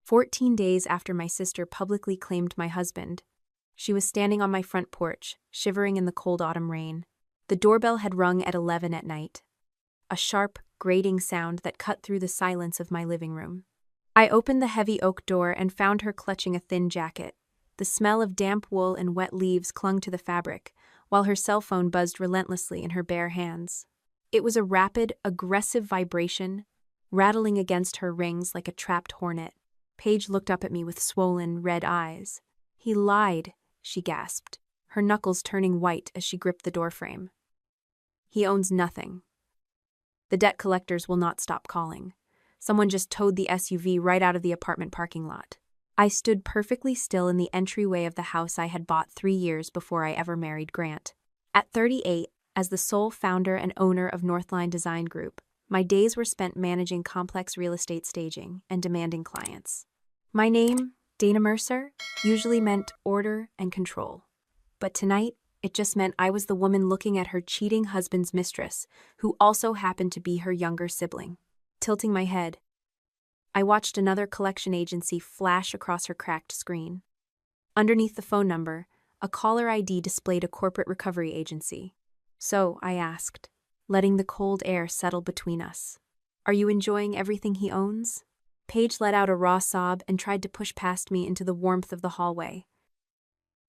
14 days after my sister publicly claimed my husband. She was standing on my front porch, shivering in the cold autumn rain. The doorbell had rung at 11 at night. A sharp, grating sound that cut through the silence of my living room. I opened the heavy oak door and found her clutching a thin jacket. The smell of damp wool and wet leaves clung to the fabric, while her cell phone buzzed relentlessly in her bare hands. It was a rapid, aggressive vibration, rattling against her rings like a trapped hornet. Paige looked up at me with swollen, red eyes. "He lied," she gasped, her knuckles turning white as she gripped the doorframe. "He owns nothing. The debt collectors will not stop calling. Someone just towed the SUV right out of the apartment parking lot." I stood perfectly still in the entryway of the house I had bought 3 years before I ever married Grant. At 38, as the sole founder and owner of Northline Design Group, my days were spent managing complex real estate staging and demanding clients. My name, Dana Mercer, usually meant order and control. But tonight, it just meant I was the woman looking at her cheating husband's mistress, who also happened to be her younger sibling. Tilting my head, I watched another collection agency flash across her cracked screen. Underneath the phone number, a caller ID displayed a corporate recovery agency. "So," I asked, letting the cold air settle between us, "are you enjoying everything he owns?" Paige let out a raw sob and tried to push past me into the warmth of the hallway.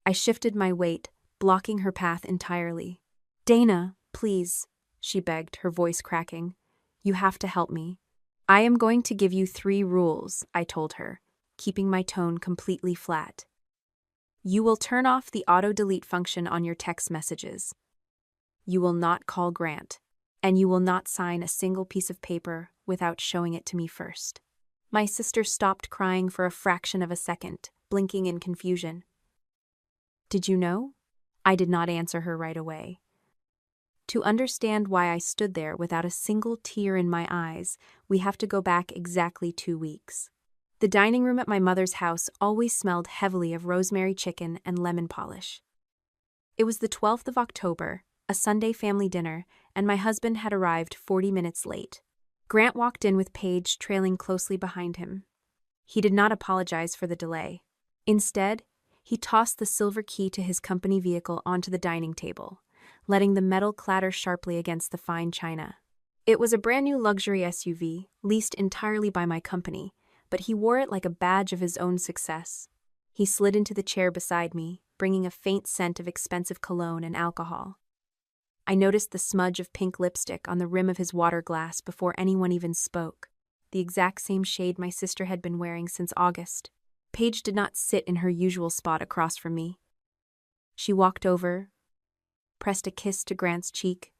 I shifted my weight, blocking her path entirely. "Dana, please," she begged, her voice cracking. "You have to help me. I am going to give you 3 rules," I told her, keeping my tone completely flat. "You will turn off the auto-delete function on your text messages. You will not call Grant, and you will not sign a single piece of paper without showing it to me first." My sister stopped crying for a fraction of a second, blinking in confusion. "Did you know?" I did not answer her right away. To understand why I stood there without a single tear in my eyes, we have to go back exactly 2 weeks. The dining room at my mother's house always smelled heavily of rosemary chicken and lemon polish. It was the 12th of October, a Sunday family dinner, and my husband had arrived 40 minutes late. Grant walked in with Paige trailing closely behind him. He did not apologize for the delay. Instead, he tossed the silver key to his company vehicle onto the dining table, letting the metal clatter sharply against the fine china. It was a brand new luxury SUV, leased entirely by my company, but he wore it like a badge of his own success. He slid into the chair beside me, bringing a faint scent of expensive cologne and alcohol. I noticed the smudge of pink lipstick on the rim of his water glass before anyone even spoke, the exact same shade my sister had been wearing since August. Paige did not sit in her usual spot across from me. She walked over, pressed a kiss to Grant's cheek,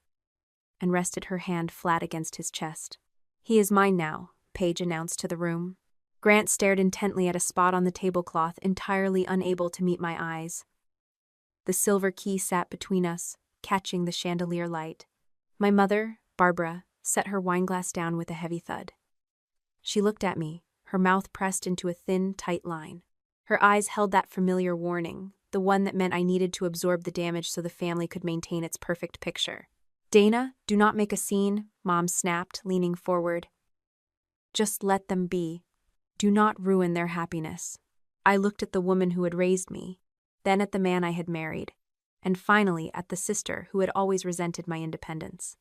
and rested her hand flat against his chest. "He is mine now," Paige announced to the room. Grant stared intently at a spot on the tablecloth, entirely unable to meet my eyes. The silver key sat between us, catching the chandelier light. My mother, Barbara, set her wineglass down with a heavy thud. She looked at me, her mouth pressed into a thin, tight line. Her eyes held that familiar warning, the one that meant I needed to absorb the damage so the family could maintain its perfect picture. "Dana, do not make a scene," Mom snapped, leaning forward. "Just let them be. Do not ruin their happiness." I looked at the woman who had raised me, then at the man I had married, and finally at the sister who had always resented my independence.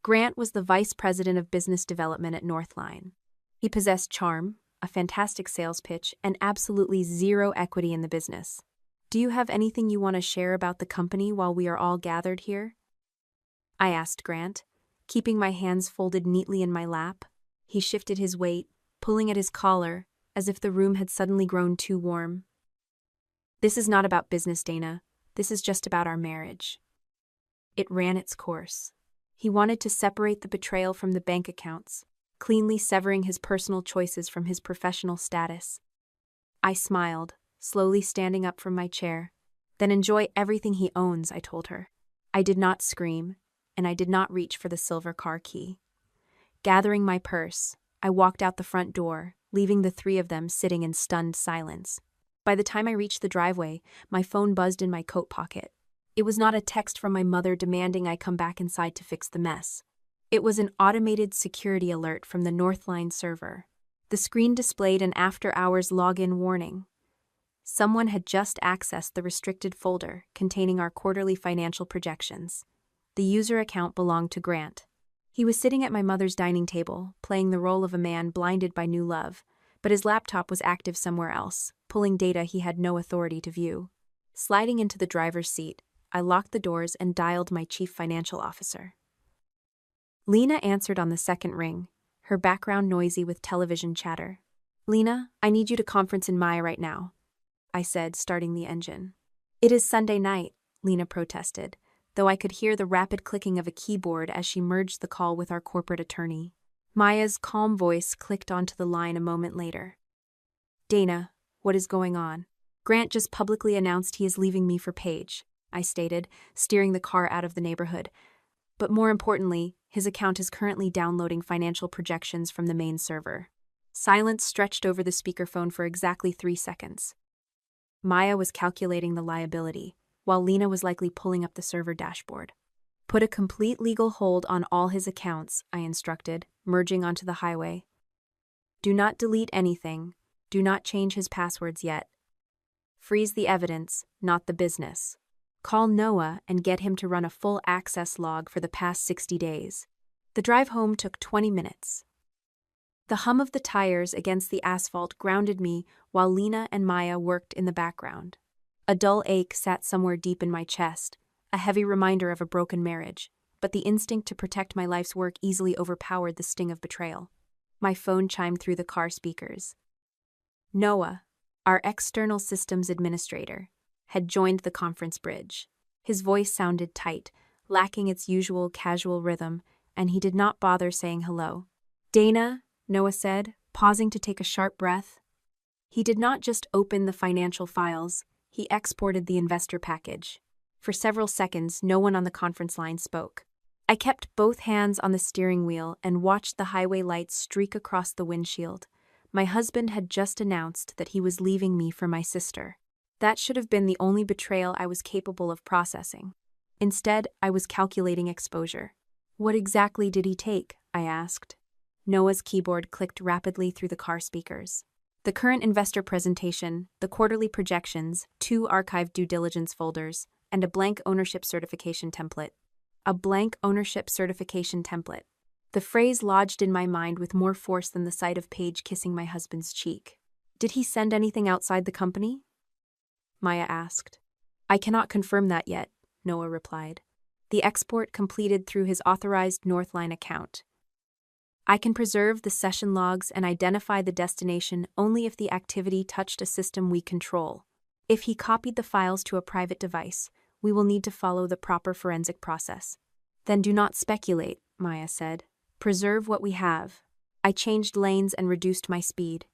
Grant was the vice president of business development at Northline. He possessed charm, a fantastic sales pitch, and absolutely zero equity in the business. "Do you have anything you want to share about the company while we are all gathered here?" I asked Grant, keeping my hands folded neatly in my lap. He shifted his weight, pulling at his collar, as if the room had suddenly grown too warm. "This is not about business, Dana. This is just about our marriage." It ran its course. He wanted to separate the betrayal from the bank accounts, cleanly severing his personal choices from his professional status. I smiled, slowly standing up from my chair. "Then enjoy everything he owns," I told her. I did not scream, and I did not reach for the silver car key. Gathering my purse, I walked out the front door, leaving the 3 of them sitting in stunned silence. By the time I reached the driveway, my phone buzzed in my coat pocket. It was not a text from my mother demanding I come back inside to fix the mess. It was an automated security alert from the Northline server. The screen displayed an after-hours login warning. Someone had just accessed the restricted folder containing our quarterly financial projections. The user account belonged to Grant. He was sitting at my mother's dining table, playing the role of a man blinded by new love, but his laptop was active somewhere else, pulling data he had no authority to view. Sliding into the driver's seat, I locked the doors and dialed my chief financial officer. Lena answered on the second ring, her background noisy with television chatter. "Lena, I need you to conference in Maya right now," I said, starting the engine. "It is Sunday night," Lena protested, though I could hear the rapid clicking of a keyboard as she merged the call with our corporate attorney. Maya's calm voice clicked onto the line a moment later. "Dana, what is going on?" "Grant just publicly announced he is leaving me for Paige," I stated, steering the car out of the neighborhood. "But more importantly, his account is currently downloading financial projections from the main server." Silence stretched over the speakerphone for exactly 3 seconds. Maya was calculating the liability, while Lena was likely pulling up the server dashboard. "Put a complete legal hold on all his accounts," I instructed, merging onto the highway. "Do not delete anything. Do not change his passwords yet. Freeze the evidence, not the business. Call Noah and get him to run a full access log for the past 60 days. The drive home took 20 minutes. The hum of the tires against the asphalt grounded me while Lena and Maya worked in the background. A dull ache sat somewhere deep in my chest, a heavy reminder of a broken marriage, but the instinct to protect my life's work easily overpowered the sting of betrayal. My phone chimed through the car speakers. Noah, our external systems administrator, had joined the conference bridge. His voice sounded tight, lacking its usual casual rhythm, and he did not bother saying hello. "Dana," Noah said, pausing to take a sharp breath. He did not just open the financial files, he exported the investor package. For several seconds, no one on the conference line spoke. I kept both hands on the steering wheel and watched the highway lights streak across the windshield. My husband had just announced that he was leaving me for my sister. That should have been the only betrayal I was capable of processing. Instead, I was calculating exposure. "What exactly did he take?" I asked. Noah's keyboard clicked rapidly through the car speakers. "The current investor presentation, the quarterly projections, 2 archived due diligence folders, and a blank ownership certification template." A blank ownership certification template. The phrase lodged in my mind with more force than the sight of Paige kissing my husband's cheek. "Did he send anything outside the company?" Maya asked. "I cannot confirm that yet," Noah replied. "The export completed through his authorized Northline account. I can preserve the session logs and identify the destination only if the activity touched a system we control. If he copied the files to a private device, we will need to follow the proper forensic process." "Then do not speculate," Maya said. "Preserve what we have." I changed lanes and reduced my speed.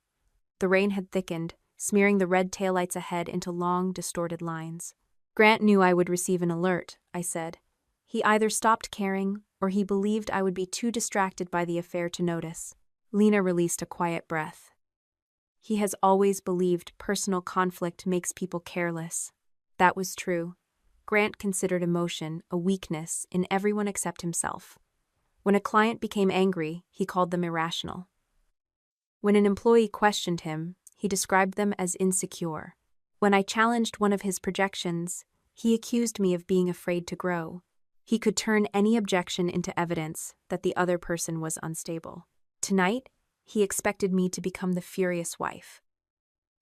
The rain had thickened, smearing the red taillights ahead into long, distorted lines. "Grant knew I would receive an alert," I said. "He either stopped caring, or he believed I would be too distracted by the affair to notice." Lena released a quiet breath. "He has always believed personal conflict makes people careless." That was true. Grant considered emotion a weakness in everyone except himself. When a client became angry, he called them irrational. When an employee questioned him, he described them as insecure. When I challenged one of his projections, he accused me of being afraid to grow. He could turn any objection into evidence that the other person was unstable. Tonight, he expected me to become the furious wife.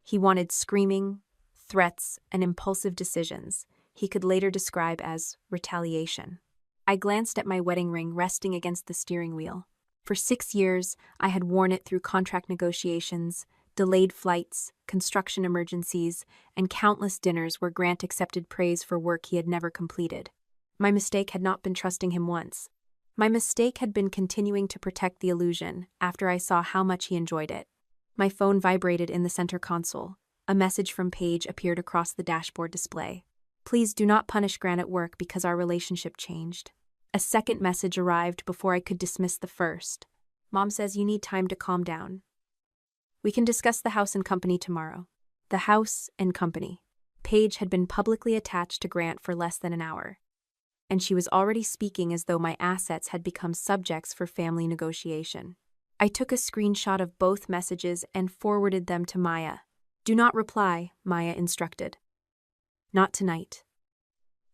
He wanted screaming, threats, and impulsive decisions he could later describe as retaliation. I glanced at my wedding ring resting against the steering wheel. For 6 years, I had worn it through contract negotiations, delayed flights, construction emergencies, and countless dinners where Grant accepted praise for work he had never completed. My mistake had not been trusting him once. My mistake had been continuing to protect the illusion after I saw how much he enjoyed it. My phone vibrated in the center console. A message from Paige appeared across the dashboard display. "Please do not punish Grant at work because our relationship changed." A second message arrived before I could dismiss the first. "Mom says you need time to calm down. We can discuss the house and company tomorrow." The house and company. Paige had been publicly attached to Grant for less than an hour, and she was already speaking as though my assets had become subjects for family negotiation. I took a screenshot of both messages and forwarded them to Maya. "Do not reply," Maya instructed. "Not tonight."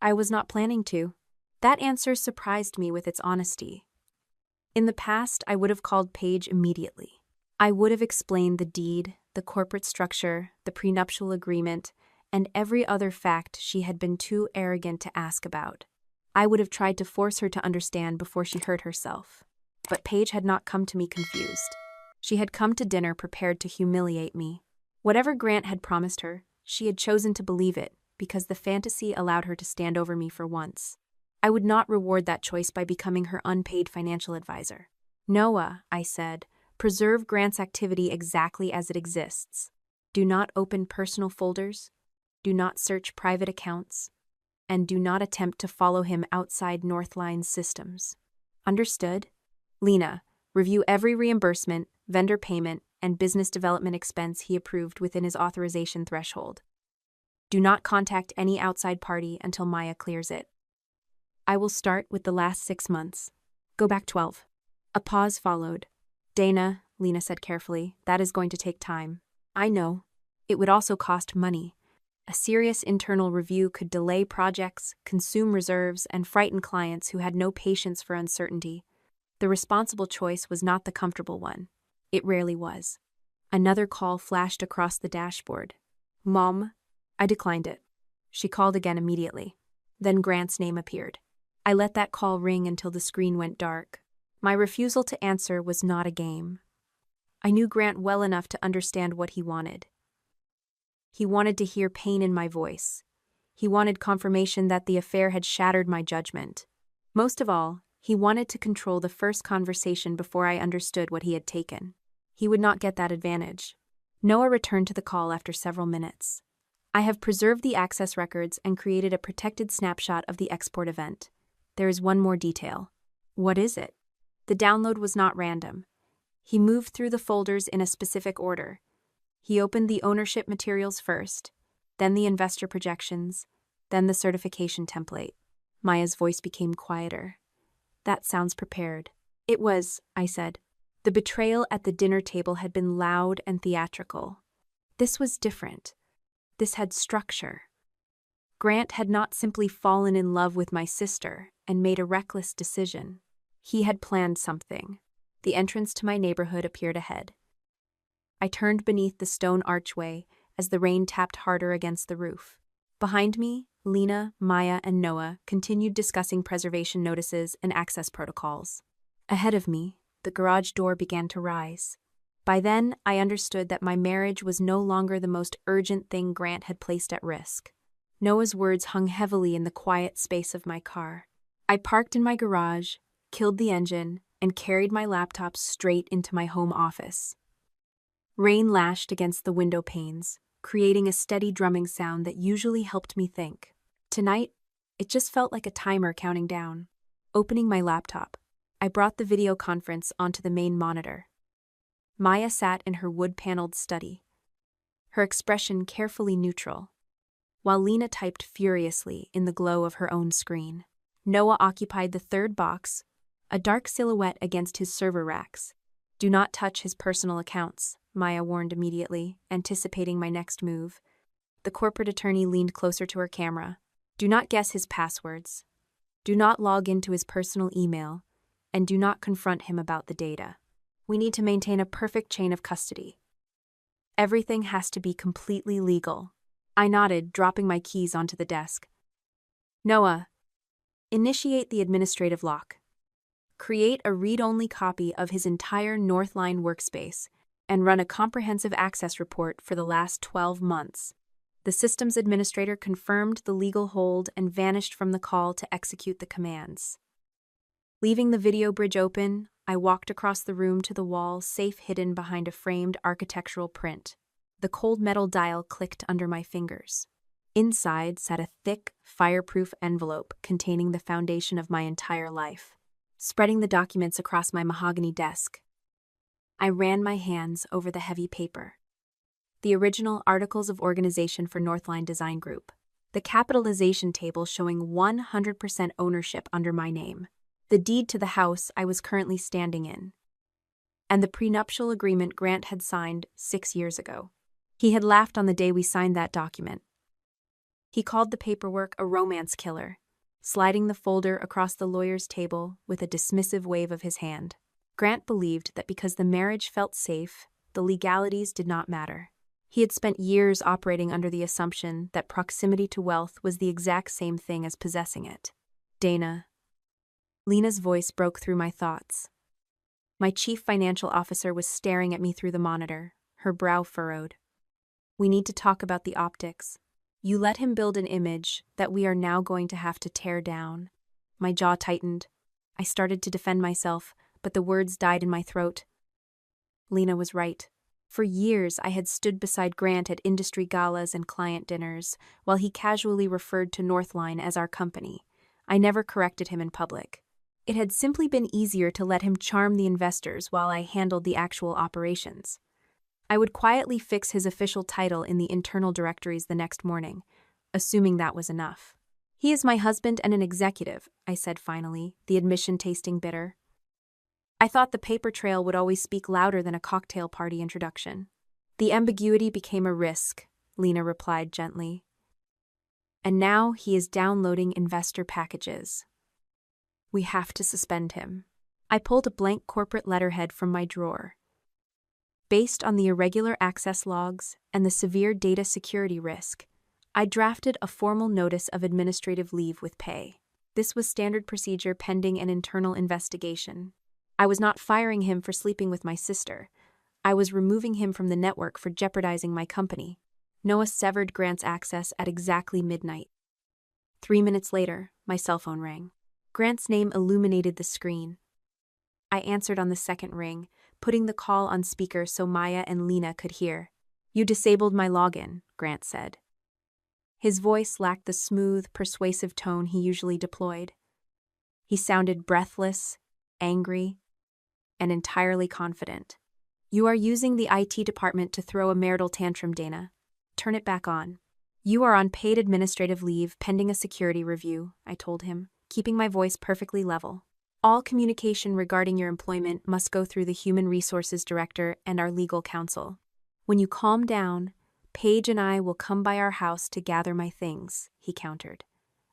I was not planning to. That answer surprised me with its honesty. In the past, I would have called Paige immediately. I would have explained the deed, the corporate structure, the prenuptial agreement, and every other fact she had been too arrogant to ask about. I would have tried to force her to understand before she hurt herself. But Paige had not come to me confused. She had come to dinner prepared to humiliate me. Whatever Grant had promised her, she had chosen to believe it because the fantasy allowed her to stand over me for once. I would not reward that choice by becoming her unpaid financial advisor. "Noah," I said, "preserve Grant's activity exactly as it exists. Do not open personal folders, do not search private accounts, and do not attempt to follow him outside Northline's systems. Understood? Lena, review every reimbursement, vendor payment, and business development expense he approved within his authorization threshold. Do not contact any outside party until Maya clears it. I will start with the last 6 months. Go back 12. A pause followed. "Dana," Lena said carefully, "that is going to take time." "I know. It would also cost money. A serious internal review could delay projects, consume reserves, and frighten clients who had no patience for uncertainty. The responsible choice was not the comfortable one. It rarely was." Another call flashed across the dashboard. "Mom." I declined it. She called again immediately. Then Grant's name appeared. I let that call ring until the screen went dark. My refusal to answer was not a game. I knew Grant well enough to understand what he wanted. He wanted to hear pain in my voice. He wanted confirmation that the affair had shattered my judgment. Most of all, he wanted to control the first conversation before I understood what he had taken. He would not get that advantage. Noah returned to the call after several minutes. "I have preserved the access records and created a protected snapshot of the export event. There is one more detail." "What is it?" The download was not random. He moved through the folders in a specific order. He opened the ownership materials first, then the investor projections, then the certification template. Maya's voice became quieter. "That sounds prepared." "It was," I said. The betrayal at the dinner table had been loud and theatrical. This was different. This had structure. Grant had not simply fallen in love with my sister and made a reckless decision. He had planned something. The entrance to my neighborhood appeared ahead. I turned beneath the stone archway as the rain tapped harder against the roof. Behind me, Lena, Maya, and Noah continued discussing preservation notices and access protocols. Ahead of me, the garage door began to rise. By then, I understood that my marriage was no longer the most urgent thing Grant had placed at risk. Noah's words hung heavily in the quiet space of my car. I parked in my garage, killed the engine, and carried my laptop straight into my home office. Rain lashed against the window panes, creating a steady drumming sound that usually helped me think. Tonight, it just felt like a timer counting down. Opening my laptop, I brought the video conference onto the main monitor. Maya sat in her wood-paneled study, her expression carefully neutral, while Lena typed furiously in the glow of her own screen. Noah occupied the third box, a dark silhouette against his server racks. "Do not touch his personal accounts," Maya warned immediately, anticipating my next move. The corporate attorney leaned closer to her camera. "Do not guess his passwords. Do not log into his personal email, and do not confront him about the data. We need to maintain a perfect chain of custody. Everything has to be completely legal." I nodded, dropping my keys onto the desk. "Noah, initiate the administrative lock. Create a read-only copy of his entire Northline workspace and run a comprehensive access report for the last 12 months. The systems administrator confirmed the legal hold and vanished from the call to execute the commands. Leaving the video bridge open, I walked across the room to the wall, safe hidden behind a framed architectural print. The cold metal dial clicked under my fingers. Inside sat a thick, fireproof envelope containing the foundation of my entire life. Spreading the documents across my mahogany desk, I ran my hands over the heavy paper. The original Articles of Organization for Northline Design Group. The capitalization table showing 100% ownership under my name. The deed to the house I was currently standing in. and the prenuptial agreement Grant had signed 6 years ago. He had laughed on the day we signed that document. He called the paperwork a romance killer, sliding the folder across the lawyer's table with a dismissive wave of his hand. Grant believed that because the marriage felt safe, the legalities did not matter. He had spent years operating under the assumption that proximity to wealth was the exact same thing as possessing it. Dana. Lena's voice broke through my thoughts. My chief financial officer was staring at me through the monitor, her brow furrowed. We need to talk about the optics. You let him build an image that we are now going to have to tear down. My jaw tightened. I started to defend myself, but the words died in my throat. Lena was right. For years, I had stood beside Grant at industry galas and client dinners, while he casually referred to Northline as our company. I never corrected him in public. It had simply been easier to let him charm the investors while I handled the actual operations. I would quietly fix his official title in the internal directories the next morning, assuming that was enough. He is my husband and an executive, I said finally, the admission tasting bitter. I thought the paper trail would always speak louder than a cocktail party introduction. The ambiguity became a risk, Lena replied gently. And now he is downloading investor packages. We have to suspend him. I pulled a blank corporate letterhead from my drawer. Based on the irregular access logs and the severe data security risk, I drafted a formal notice of administrative leave with pay. This was standard procedure pending an internal investigation. I was not firing him for sleeping with my sister. I was removing him from the network for jeopardizing my company. Noah severed Grant's access at exactly midnight. 3 minutes later, my cell phone rang. Grant's name illuminated the screen. I answered on the second ring, putting the call on speaker so Maya and Lena could hear. You disabled my login, Grant said. His voice lacked the smooth, persuasive tone he usually deployed. He sounded breathless, angry, and entirely confident. You are using the IT department to throw a marital tantrum, Dana. Turn it back on. You are on paid administrative leave pending a security review, I told him, keeping my voice perfectly level. All communication regarding your employment must go through the Human Resources Director and our legal counsel. When you calm down, Paige and I will come by our house to gather my things, he countered,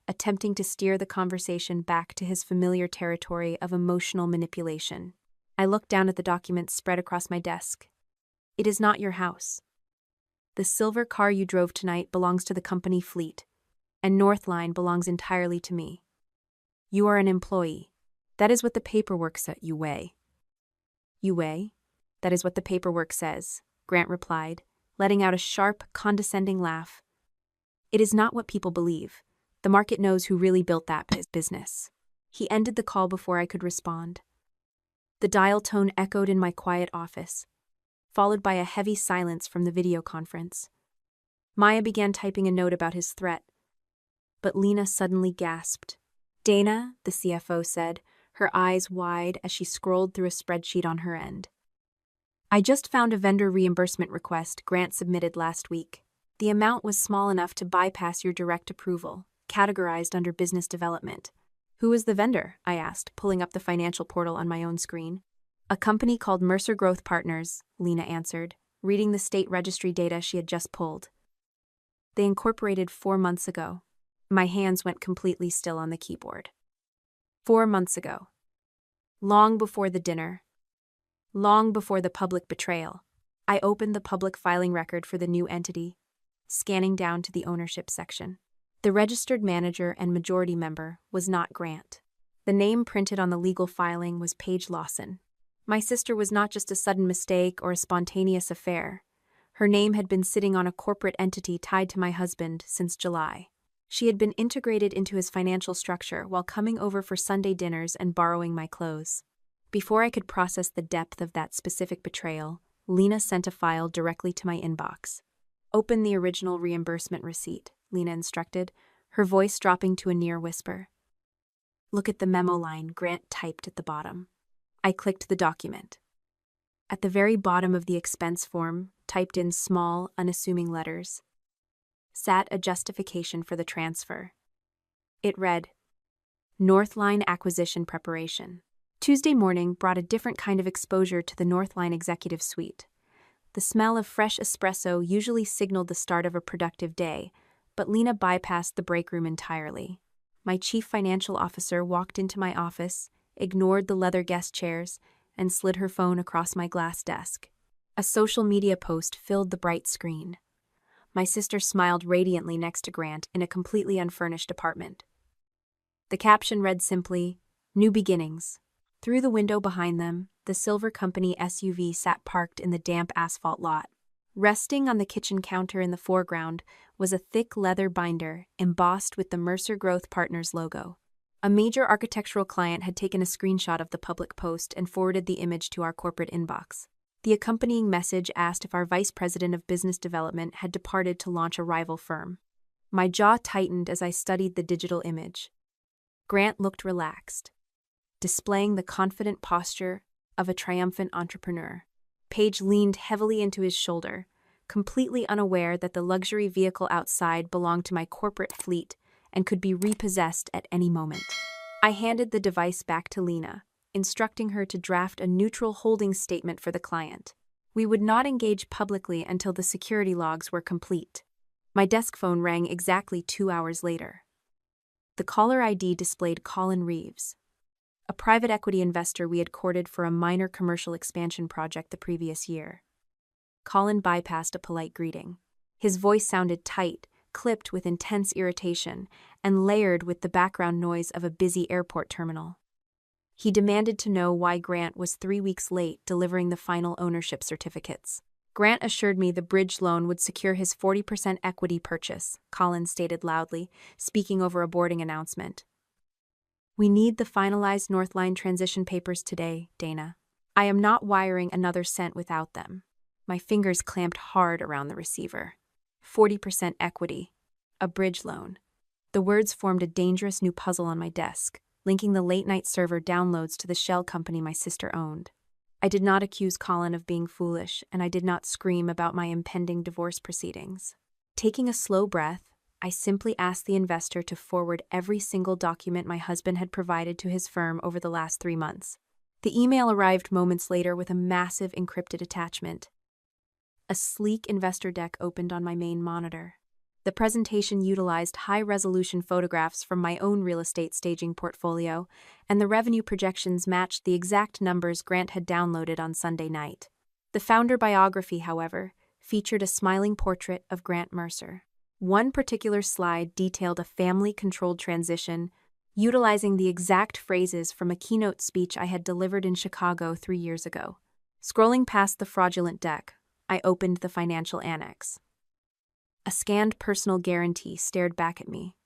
attempting to steer the conversation back to his familiar territory of emotional manipulation. I looked down at the documents spread across my desk. It is not your house. The silver car you drove tonight belongs to the company fleet, and Northline belongs entirely to me. You are an employee. That is what the paperwork says. You weigh. You weigh? That is what the paperwork says, Grant replied, letting out a sharp, condescending laugh. It is not what people believe. The market knows who really built that business. He ended the call before I could respond. The dial tone echoed in my quiet office, followed by a heavy silence from the video conference. Maya began typing a note about his threat, but Lena suddenly gasped. Dana, the CFO said, her eyes wide as she scrolled through a spreadsheet on her end. I just found a vendor reimbursement request Grant submitted last week. The amount was small enough to bypass your direct approval, categorized under business development. Who is the vendor? I asked, pulling up the financial portal on my own screen. A company called Mercer Growth Partners, Lena answered, reading the state registry data she had just pulled. They incorporated 4 months ago. My hands went completely still on the keyboard. 4 months ago. Long before the dinner. Long before the public betrayal. I opened the public filing record for the new entity, scanning down to the ownership section. The registered manager and majority member was not Grant. The name printed on the legal filing was Paige Lawson. My sister was not just a sudden mistake or a spontaneous affair. Her name had been sitting on a corporate entity tied to my husband since July. She had been integrated into his financial structure while coming over for Sunday dinners and borrowing my clothes. Before I could process the depth of that specific betrayal, Lena sent a file directly to my inbox. Open the original reimbursement receipt, Lena instructed, her voice dropping to a near whisper. Look at the memo line Grant typed at the bottom. I clicked the document. At the very bottom of the expense form, typed in small, unassuming letters, sat a justification for the transfer. It read, Northline Acquisition Preparation. Tuesday morning brought a different kind of exposure to the Northline executive suite. The smell of fresh espresso usually signaled the start of a productive day, but Lena bypassed the break room entirely. My chief financial officer walked into my office, ignored the leather guest chairs, and slid her phone across my glass desk. A social media post filled the bright screen. My sister smiled radiantly next to Grant in a completely unfurnished apartment. The caption read simply, "New beginnings." Through the window behind them, the Silver Company SUV sat parked in the damp asphalt lot. Resting on the kitchen counter in the foreground was a thick leather binder embossed with the Mercer Growth Partners logo. A major architectural client had taken a screenshot of the public post and forwarded the image to our corporate inbox. The accompanying message asked if our vice president of business development had departed to launch a rival firm. My jaw tightened as I studied the digital image. Grant looked relaxed, displaying the confident posture of a triumphant entrepreneur. Paige leaned heavily into his shoulder, completely unaware that the luxury vehicle outside belonged to my corporate fleet and could be repossessed at any moment. I handed the device back to Lena, instructing her to draft a neutral holding statement for the client. We would not engage publicly until the security logs were complete. My desk phone rang exactly 2 hours later. The caller ID displayed Colin Reeves, a private equity investor we had courted for a minor commercial expansion project the previous year. Colin bypassed a polite greeting. His voice sounded tight, clipped with intense irritation, and layered with the background noise of a busy airport terminal. He demanded to know why Grant was 3 weeks late delivering the final ownership certificates. Grant assured me the bridge loan would secure his 40% equity purchase, Colin stated loudly, speaking over a boarding announcement. "We need the finalized Northline transition papers today, Dana. I am not wiring another cent without them." My fingers clamped hard around the receiver. 40% equity. A bridge loan. The words formed a dangerous new puzzle on my desk, linking the late-night server downloads to the shell company my sister owned. I did not accuse Colin of being foolish, and I did not scream about my impending divorce proceedings. Taking a slow breath, I simply asked the investor to forward every single document my husband had provided to his firm over the last 3 months. The email arrived moments later with a massive encrypted attachment. A sleek investor deck opened on my main monitor. The presentation utilized high-resolution photographs from my own real estate staging portfolio, and the revenue projections matched the exact numbers Grant had downloaded on Sunday night. The founder biography, however, featured a smiling portrait of Grant Mercer. One particular slide detailed a family-controlled transition, utilizing the exact phrases from a keynote speech I had delivered in Chicago 3 years ago. Scrolling past the fraudulent deck, I opened the financial annex. A scanned personal guarantee stared back at me.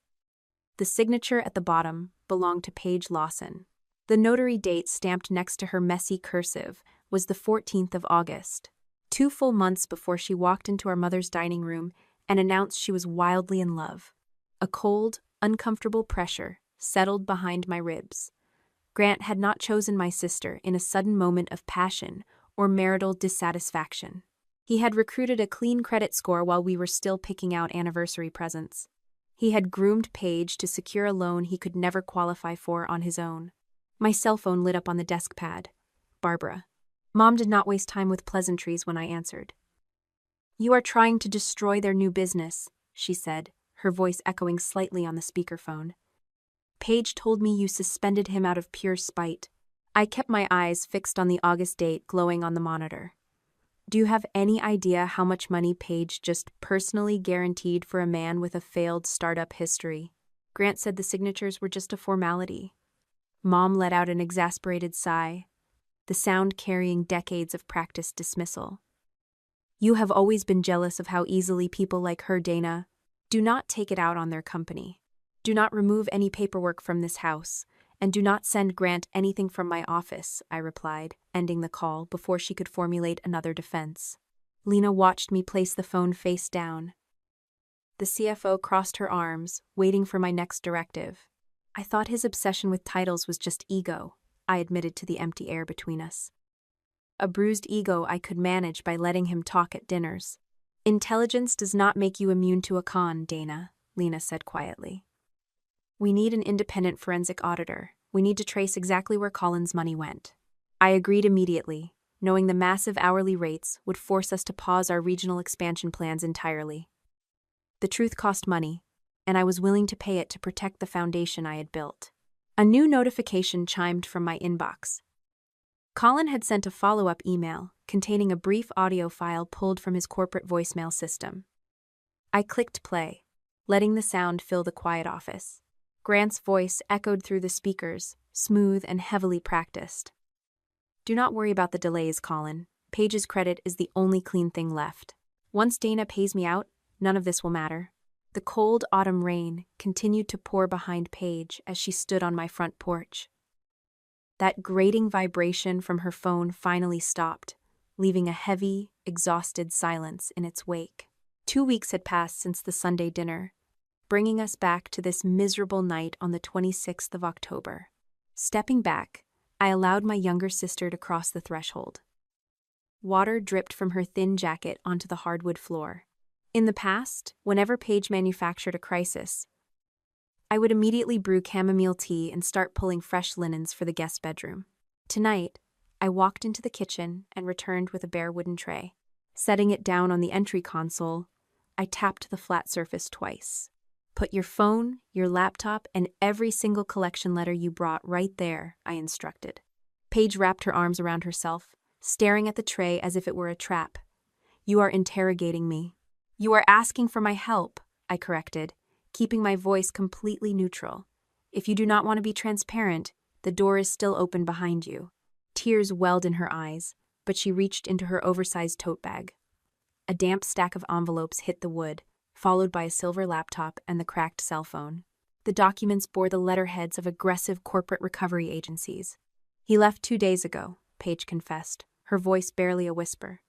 The signature at the bottom belonged to Paige Lawson. The notary date stamped next to her messy cursive was the 14th of August, 2 full months before she walked into our mother's dining room and announced she was wildly in love. A cold, uncomfortable pressure settled behind my ribs. Grant had not chosen my sister in a sudden moment of passion or marital dissatisfaction. He had recruited a clean credit score while we were still picking out anniversary presents. He had groomed Paige to secure a loan he could never qualify for on his own. My cell phone lit up on the desk pad. Barbara. Mom did not waste time with pleasantries when I answered. "You are trying to destroy their new business," she said, her voice echoing slightly on the speakerphone. "Paige told me you suspended him out of pure spite." I kept my eyes fixed on the August date glowing on the monitor. "Do you have any idea how much money Paige just personally guaranteed for a man with a failed startup history?" Grant said the signatures were just a formality. Mom let out an exasperated sigh, the sound carrying decades of practiced dismissal. "You have always been jealous of how easily people like her, Dana. Do not take it out on their company. Do not remove any paperwork from this house, and do not send Grant anything from my office," I replied, ending the call before she could formulate another defense. Lena watched me place the phone face down. The CFO crossed her arms, waiting for my next directive. "I thought his obsession with titles was just ego," I admitted to the empty air between us. "A bruised ego I could manage by letting him talk at dinners." "Intelligence does not make you immune to a con, Dana," Lena said quietly. "We need an independent forensic auditor, We need to trace exactly where Colin's money went. I agreed immediately, knowing the massive hourly rates would force us to pause our regional expansion plans entirely. The truth cost money, and I was willing to pay it to protect the foundation I had built. A new notification chimed from my inbox. Colin had sent a follow-up email containing a brief audio file pulled from his corporate voicemail system. I clicked play, letting the sound fill the quiet office. Grant's voice echoed through the speakers, smooth and heavily practiced. Do not worry about the delays, Colin. Paige's credit is the only clean thing left. Once Dana pays me out, none of this will matter. The cold autumn rain continued to pour behind Paige as she stood on my front porch. That grating vibration from her phone finally stopped, leaving a heavy, exhausted silence in its wake. 2 weeks had passed since the Sunday dinner, bringing us back to this miserable night on the 26th of October. Stepping back, I allowed my younger sister to cross the threshold. Water dripped from her thin jacket onto the hardwood floor. In the past, whenever Paige manufactured a crisis, I would immediately brew chamomile tea and start pulling fresh linens for the guest bedroom. Tonight, I walked into the kitchen and returned with a bare wooden tray. Setting it down on the entry console, I tapped the flat surface twice. Put your phone, your laptop, and every single collection letter you brought right there, I instructed. Paige wrapped her arms around herself, staring at the tray as if it were a trap. You are interrogating me. You are asking for my help, I corrected, keeping my voice completely neutral. If you do not want to be transparent, the door is still open behind you. Tears welled in her eyes, but she reached into her oversized tote bag. A damp stack of envelopes hit the wood, followed by a silver laptop and the cracked cell phone. The documents bore the letterheads of aggressive corporate recovery agencies. He left 2 days ago, Paige confessed, her voice barely a whisper.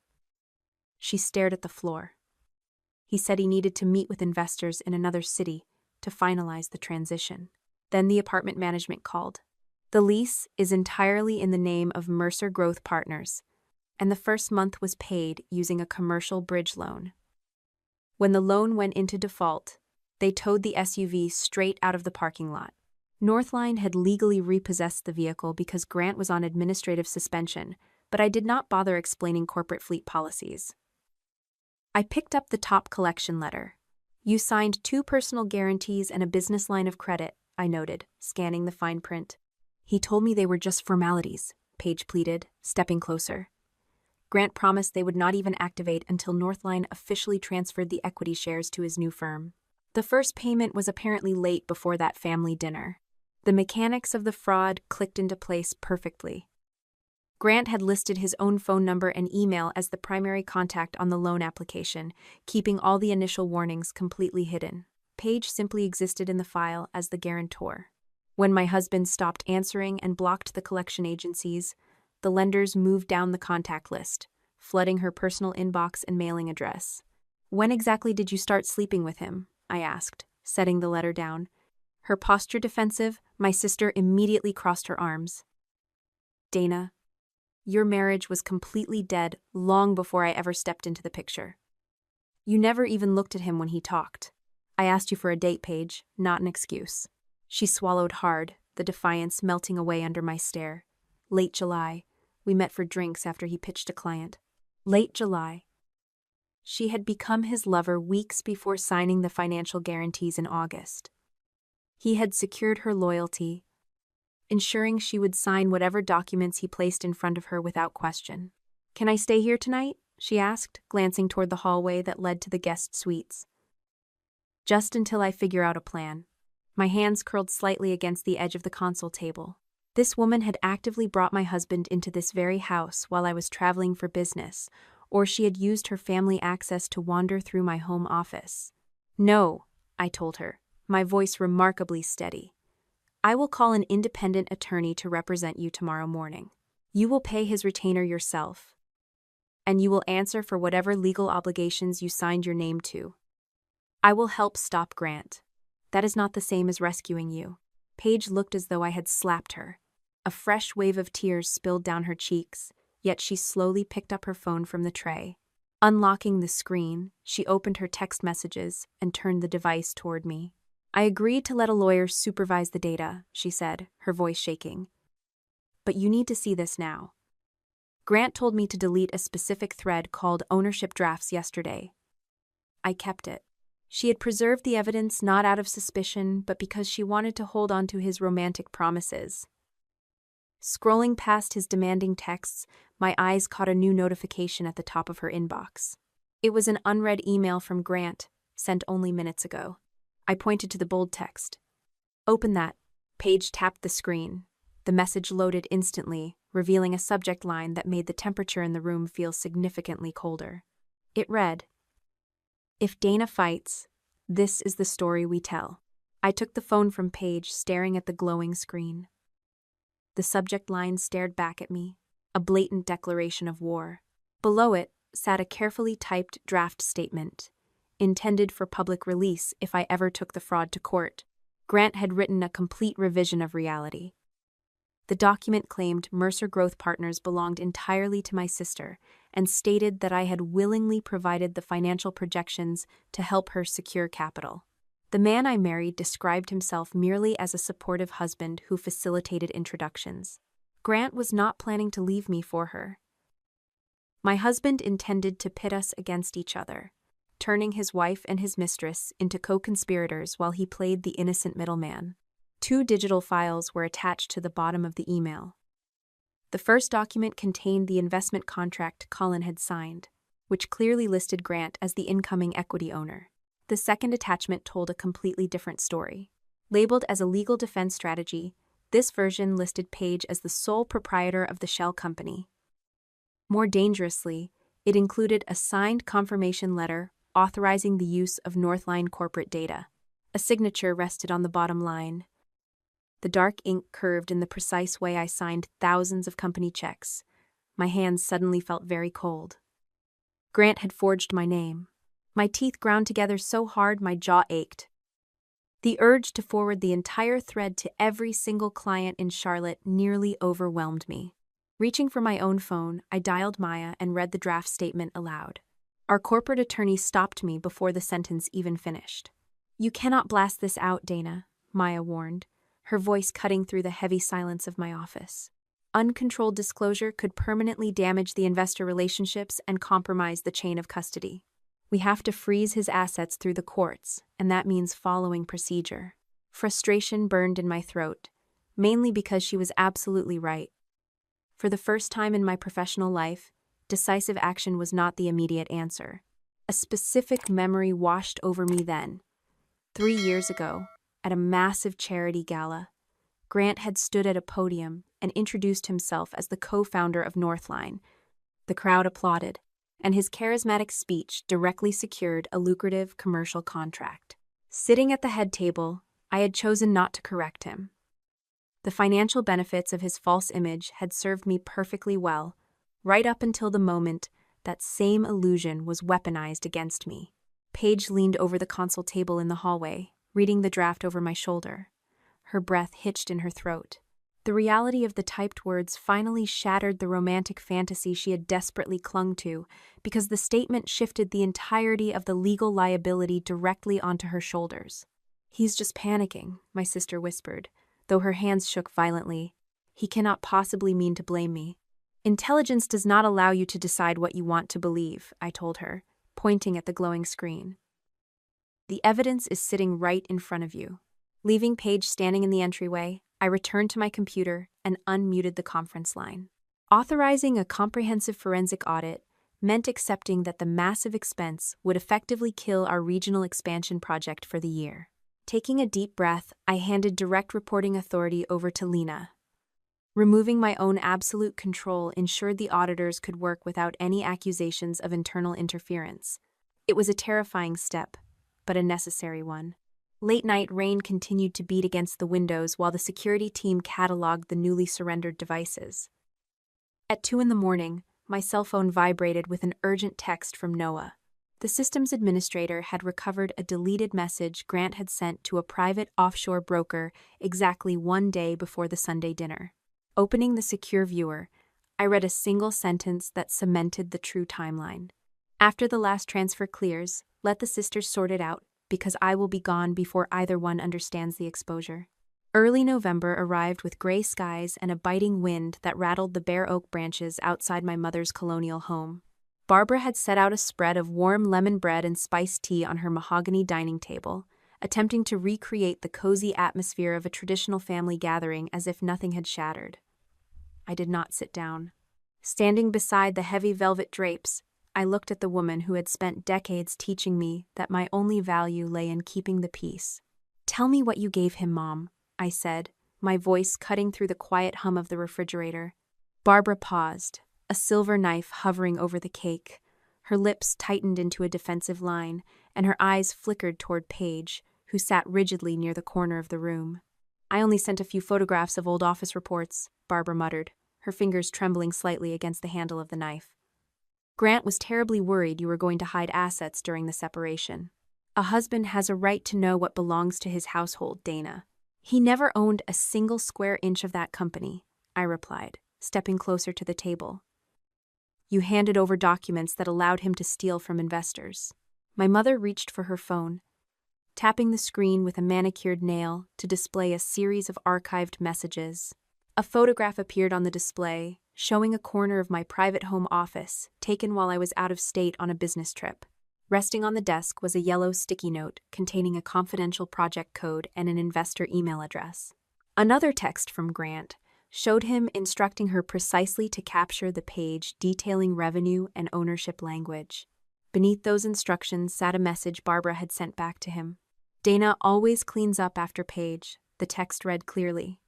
She stared at the floor. He said he needed to meet with investors in another city to finalize the transition. Then the apartment management called. The lease is entirely in the name of Mercer Growth Partners, and the first month was paid using a commercial bridge loan. When the loan went into default, they towed the SUV straight out of the parking lot. Northline had legally repossessed the vehicle because Grant was on administrative suspension, but I did not bother explaining corporate fleet policies. I picked up the top collection letter. You signed 2 personal guarantees and a business line of credit, I noted, scanning the fine print. He told me they were just formalities, Paige pleaded, stepping closer. Grant promised they would not even activate until Northline officially transferred the equity shares to his new firm. The first payment was apparently late before that family dinner. The mechanics of the fraud clicked into place perfectly. Grant had listed his own phone number and email as the primary contact on the loan application, keeping all the initial warnings completely hidden. Paige simply existed in the file as the guarantor. When my husband stopped answering and blocked the collection agencies, the lenders moved down the contact list, flooding her personal inbox and mailing address. When exactly did you start sleeping with him? I asked, setting the letter down. Her posture defensive, my sister immediately crossed her arms. Dana, your marriage was completely dead long before I ever stepped into the picture. You never even looked at him when he talked. I asked you for a date, Paige, not an excuse. She swallowed hard, the defiance melting away under my stare. Late July. We met for drinks after he pitched a client. Late July. She had become his lover weeks before signing the financial guarantees in August. He had secured her loyalty, ensuring she would sign whatever documents he placed in front of her without question. Can I stay here tonight? She asked, glancing toward the hallway that led to the guest suites. Just until I figure out a plan. My hands curled slightly against the edge of the console table. This woman had actively brought my husband into this very house while I was traveling for business, or she had used her family access to wander through my home office. No, I told her, my voice remarkably steady. I will call an independent attorney to represent you tomorrow morning. You will pay his retainer yourself, and you will answer for whatever legal obligations you signed your name to. I will help stop Grant. That is not the same as rescuing you. Paige looked as though I had slapped her. A fresh wave of tears spilled down her cheeks, yet she slowly picked up her phone from the tray. Unlocking the screen, she opened her text messages and turned the device toward me. I agreed to let a lawyer supervise the data, she said, her voice shaking. But you need to see this now. Grant told me to delete a specific thread called ownership drafts yesterday. I kept it. She had preserved the evidence not out of suspicion, but because she wanted to hold on to his romantic promises. Scrolling past his demanding texts, my eyes caught a new notification at the top of her inbox. It was an unread email from Grant, sent only minutes ago. I pointed to the bold text. Open that. Paige tapped the screen. The message loaded instantly, revealing a subject line that made the temperature in the room feel significantly colder. It read, "If Dana fights, this is the story we tell." I took the phone from Paige, staring at the glowing screen. The subject line stared back at me, a blatant declaration of war. Below it sat a carefully typed draft statement, intended for public release if I ever took the fraud to court. Grant had written a complete revision of reality. The document claimed Mercer Growth Partners belonged entirely to my sister and stated that I had willingly provided the financial projections to help her secure capital. The man I married described himself merely as a supportive husband who facilitated introductions. Grant was not planning to leave me for her. My husband intended to pit us against each other, turning his wife and his mistress into co-conspirators while he played the innocent middleman. 2 digital files were attached to the bottom of the email. The first document contained the investment contract Colin had signed, which clearly listed Grant as the incoming equity owner. The second attachment told a completely different story. Labeled as a legal defense strategy, this version listed Paige as the sole proprietor of the shell company. More dangerously, it included a signed confirmation letter authorizing the use of Northline corporate data. A signature rested on the bottom line. The dark ink curved in the precise way I signed thousands of company checks. My hands suddenly felt very cold. Grant had forged my name. My teeth ground together so hard my jaw ached. The urge to forward the entire thread to every single client in Charlotte nearly overwhelmed me. Reaching for my own phone, I dialed Maya and read the draft statement aloud. Our corporate attorney stopped me before the sentence even finished. "You cannot blast this out, Dana," Maya warned, her voice cutting through the heavy silence of my office. Uncontrolled disclosure could permanently damage the investor relationships and compromise the chain of custody. We have to freeze his assets through the courts, and that means following procedure. Frustration burned in my throat, mainly because she was absolutely right. For the first time in my professional life, decisive action was not the immediate answer. A specific memory washed over me then. 3 years ago, at a massive charity gala, Grant had stood at a podium and introduced himself as the co-founder of Northline. The crowd applauded, and his charismatic speech directly secured a lucrative commercial contract. Sitting at the head table, I had chosen not to correct him. The financial benefits of his false image had served me perfectly well, right up until the moment that same illusion was weaponized against me. Paige leaned over the console table in the hallway, reading the draft over my shoulder. Her breath hitched in her throat. The reality of the typed words finally shattered the romantic fantasy she had desperately clung to, because the statement shifted the entirety of the legal liability directly onto her shoulders. "He's just panicking," my sister whispered, though her hands shook violently. "He cannot possibly mean to blame me." "Intelligence does not allow you to decide what you want to believe," I told her, pointing at the glowing screen. "The evidence is sitting right in front of you." Leaving Paige standing in the entryway, I returned to my computer and unmuted the conference line. Authorizing a comprehensive forensic audit meant accepting that the massive expense would effectively kill our regional expansion project for the year. Taking a deep breath, I handed direct reporting authority over to Lena. Removing my own absolute control ensured the auditors could work without any accusations of internal interference. It was a terrifying step, but a necessary one. Late-night rain continued to beat against the windows while the security team cataloged the newly surrendered devices. At 2 a.m, my cell phone vibrated with an urgent text from Noah. The systems administrator had recovered a deleted message Grant had sent to a private offshore broker exactly 1 day before the Sunday dinner. Opening the secure viewer, I read a single sentence that cemented the true timeline. "After the last transfer clears, let the sisters sort it out. because I will be gone before either one understands the exposure. Early November arrived with gray skies and a biting wind that rattled the bare oak branches outside my mother's colonial home. Barbara had set out a spread of warm lemon bread and spiced tea on her mahogany dining table, attempting to recreate the cozy atmosphere of a traditional family gathering as if nothing had shattered. I did not sit down. Standing beside the heavy velvet drapes, I looked at the woman who had spent decades teaching me that my only value lay in keeping the peace. "Tell me what you gave him, Mom," I said, my voice cutting through the quiet hum of the refrigerator. Barbara paused, a silver knife hovering over the cake. Her lips tightened into a defensive line, and her eyes flickered toward Paige, who sat rigidly near the corner of the room. "I only sent a few photographs of old office reports," Barbara muttered, her fingers trembling slightly against the handle of the knife. "Grant was terribly worried you were going to hide assets during the separation. A husband has a right to know what belongs to his household, Dana. He never owned a single square inch of that company," I replied, stepping closer to the table. "You handed over documents that allowed him to steal from investors." My mother reached for her phone, tapping the screen with a manicured nail to display a series of archived messages. A photograph appeared on the display, showing a corner of my private home office, taken while I was out of state on a business trip. Resting on the desk was a yellow sticky note containing a confidential project code and an investor email address. Another text from Grant showed him instructing her precisely to capture the page detailing revenue and ownership language. Beneath those instructions sat a message Barbara had sent back to him. "Dana always cleans up after Paige," the text read clearly.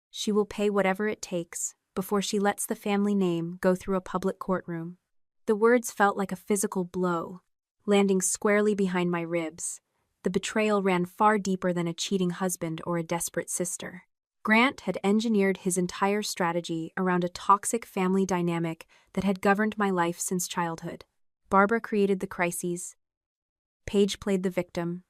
"She will pay whatever it takes before she lets the family name go through a public courtroom." The words felt like a physical blow, landing squarely behind my ribs. The betrayal ran far deeper than a cheating husband or a desperate sister. Grant had engineered his entire strategy around a toxic family dynamic that had governed my life since childhood. Barbara created the crises, Paige played the victim,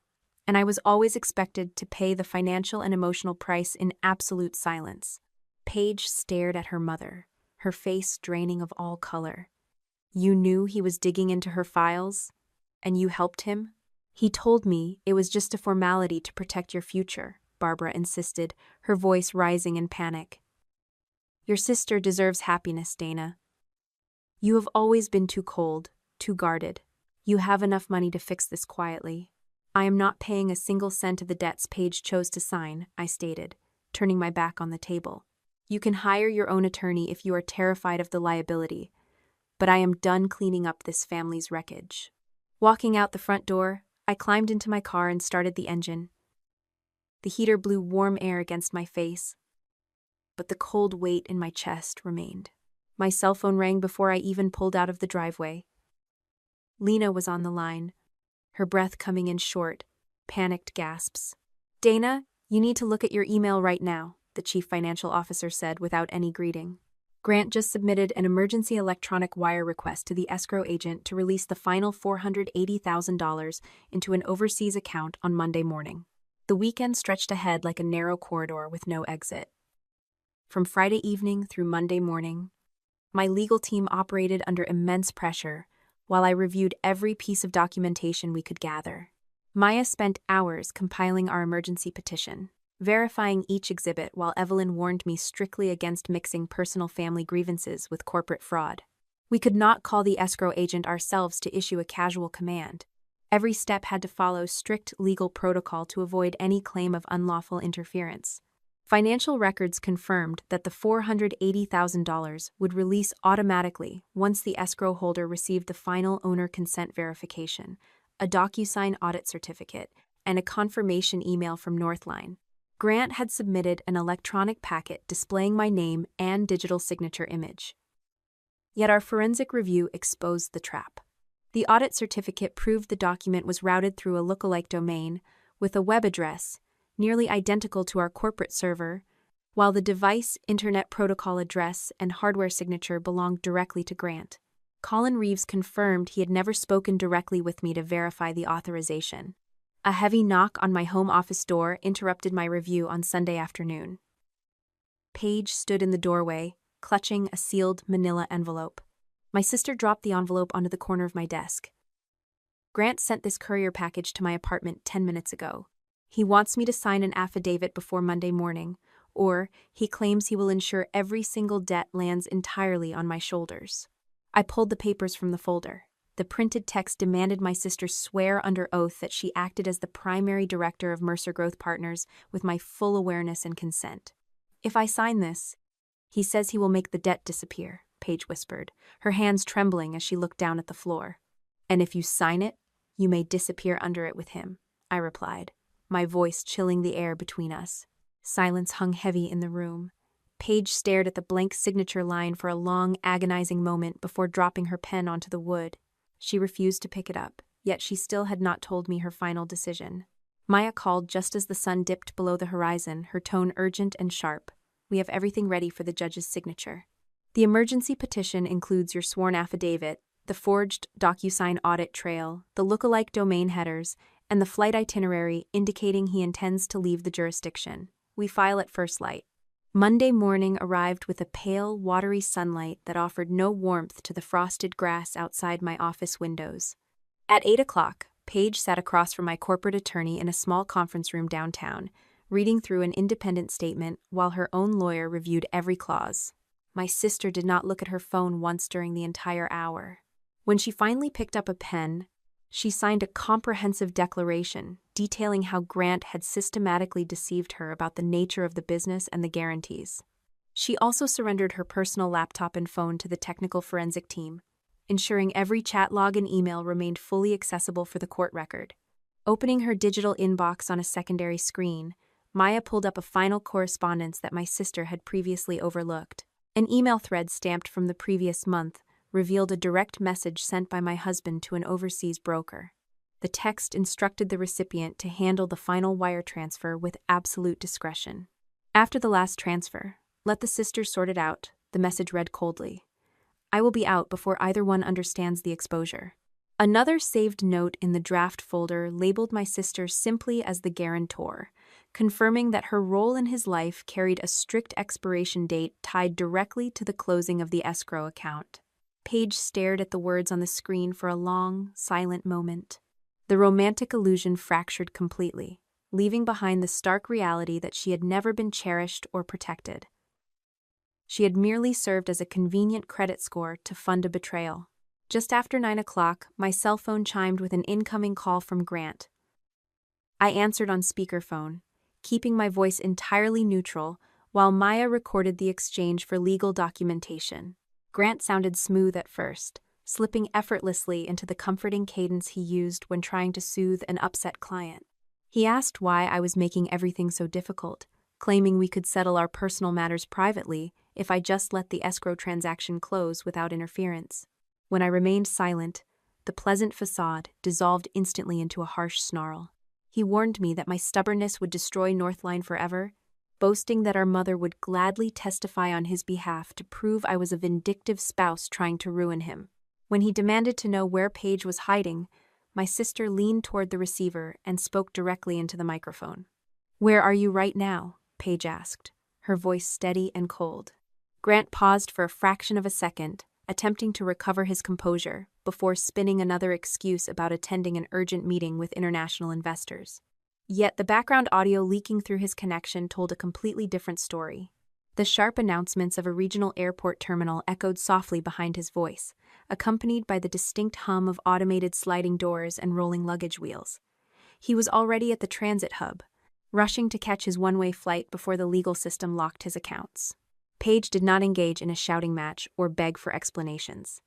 and I was always expected to pay the financial and emotional price in absolute silence. Paige stared at her mother, her face draining of all color. "You knew he was digging into her files? And you helped him?" "He told me it was just a formality to protect your future," Barbara insisted, her voice rising in panic. "Your sister deserves happiness, Dana. You have always been too cold, too guarded. You have enough money to fix this quietly." "I am not paying a single cent of the debts Paige chose to sign," I stated, turning my back on the table. "You can hire your own attorney if you are terrified of the liability, but I am done cleaning up this family's wreckage." Walking out the front door, I climbed into my car and started the engine. The heater blew warm air against my face, but the cold weight in my chest remained. My cell phone rang before I even pulled out of the driveway. Lena was on the line, her breath coming in short, panicked gasps. "Dana, you need to look at your email right now," the chief financial officer said without any greeting. "Grant just submitted an emergency electronic wire request to the escrow agent to release the final $480,000 into an overseas account on Monday morning." The weekend stretched ahead like a narrow corridor with no exit. From Friday evening through Monday morning, my legal team operated under immense pressure while I reviewed every piece of documentation we could gather. Maya spent hours compiling our emergency petition, verifying each exhibit while Evelyn warned me strictly against mixing personal family grievances with corporate fraud. We could not call the escrow agent ourselves to issue a casual command. Every step had to follow strict legal protocol to avoid any claim of unlawful interference. Financial records confirmed that the $480,000 would release automatically once the escrow holder received the final owner consent verification, a DocuSign audit certificate, and a confirmation email from Northline. Grant had submitted an electronic packet displaying my name and digital signature image. Yet our forensic review exposed the trap. The audit certificate proved the document was routed through a lookalike domain with a web address nearly identical to our corporate server, while the device, internet protocol address, and hardware signature belonged directly to Grant. Colin Reeves confirmed he had never spoken directly with me to verify the authorization. A heavy knock on my home office door interrupted my review on Sunday afternoon. Paige stood in the doorway, clutching a sealed manila envelope. My sister dropped the envelope onto the corner of my desk. Grant sent this courier package to my apartment 10 minutes ago. He wants me to sign an affidavit before Monday morning, or he claims he will ensure every single debt lands entirely on my shoulders. I pulled the papers from the folder. The printed text demanded my sister swear under oath that she acted as the primary director of Mercer Growth Partners with my full awareness and consent. If I sign this, he says he will make the debt disappear, Paige whispered, her hands trembling as she looked down at the floor. And if you sign it, you may disappear under it with him, I replied, my voice chilling the air between us. Silence hung heavy in the room. Paige stared at the blank signature line for a long, agonizing moment before dropping her pen onto the wood. She refused to pick it up, yet she still had not told me her final decision. Maya called just as the sun dipped below the horizon, her tone urgent and sharp. We have everything ready for the judge's signature. The emergency petition includes your sworn affidavit, the forged DocuSign audit trail, the lookalike domain headers, and the flight itinerary indicating he intends to leave the jurisdiction. We file at first light. Monday morning arrived with a pale, watery sunlight that offered no warmth to the frosted grass outside my office windows. At 8 o'clock, Paige sat across from my corporate attorney in a small conference room downtown, reading through an independent statement while her own lawyer reviewed every clause. My sister did not look at her phone once during the entire hour. When she finally picked up a pen, she signed a comprehensive declaration detailing how Grant had systematically deceived her about the nature of the business and the guarantees. She also surrendered her personal laptop and phone to the technical forensic team, ensuring every chat log and email remained fully accessible for the court record. Opening her digital inbox on a secondary screen, Maya pulled up a final correspondence that my sister had previously overlooked. An email thread stamped from the previous month revealed a direct message sent by my husband to an overseas broker. The text instructed the recipient to handle the final wire transfer with absolute discretion. After the last transfer, let the sisters sort it out, the message read coldly. I will be out before either one understands the exposure. Another saved note in the draft folder labeled my sister simply as the guarantor, confirming that her role in his life carried a strict expiration date tied directly to the closing of the escrow account. Paige stared at the words on the screen for a long, silent moment. The romantic illusion fractured completely, leaving behind the stark reality that she had never been cherished or protected. She had merely served as a convenient credit score to fund a betrayal. Just after 9 o'clock, my cell phone chimed with an incoming call from Grant. I answered on speakerphone, keeping my voice entirely neutral while Maya recorded the exchange for legal documentation. Grant sounded smooth at first, slipping effortlessly into the comforting cadence he used when trying to soothe an upset client. He asked why I was making everything so difficult, claiming we could settle our personal matters privately if I just let the escrow transaction close without interference. When I remained silent, the pleasant facade dissolved instantly into a harsh snarl. He warned me that my stubbornness would destroy Northline forever, boasting that our mother would gladly testify on his behalf to prove I was a vindictive spouse trying to ruin him. When he demanded to know where Paige was hiding, my sister leaned toward the receiver and spoke directly into the microphone. "Where are you right now?" Paige asked, her voice steady and cold. Grant paused for a fraction of a second, attempting to recover his composure, before spinning another excuse about attending an urgent meeting with international investors. Yet the background audio leaking through his connection told a completely different story. The sharp announcements of a regional airport terminal echoed softly behind his voice, accompanied by the distinct hum of automated sliding doors and rolling luggage wheels. He was already at the transit hub, rushing to catch his one-way flight before the legal system locked his accounts. Paige did not engage in a shouting match or beg for explanations.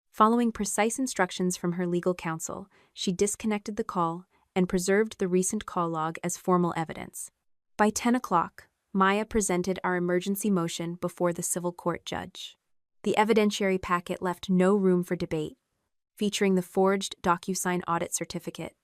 Following precise instructions from her legal counsel, she disconnected the call and preserved the recent call log as formal evidence. By 10 o'clock, Maya presented our emergency motion before the civil court judge. The evidentiary packet left no room for debate, featuring the forged DocuSign audit certificate,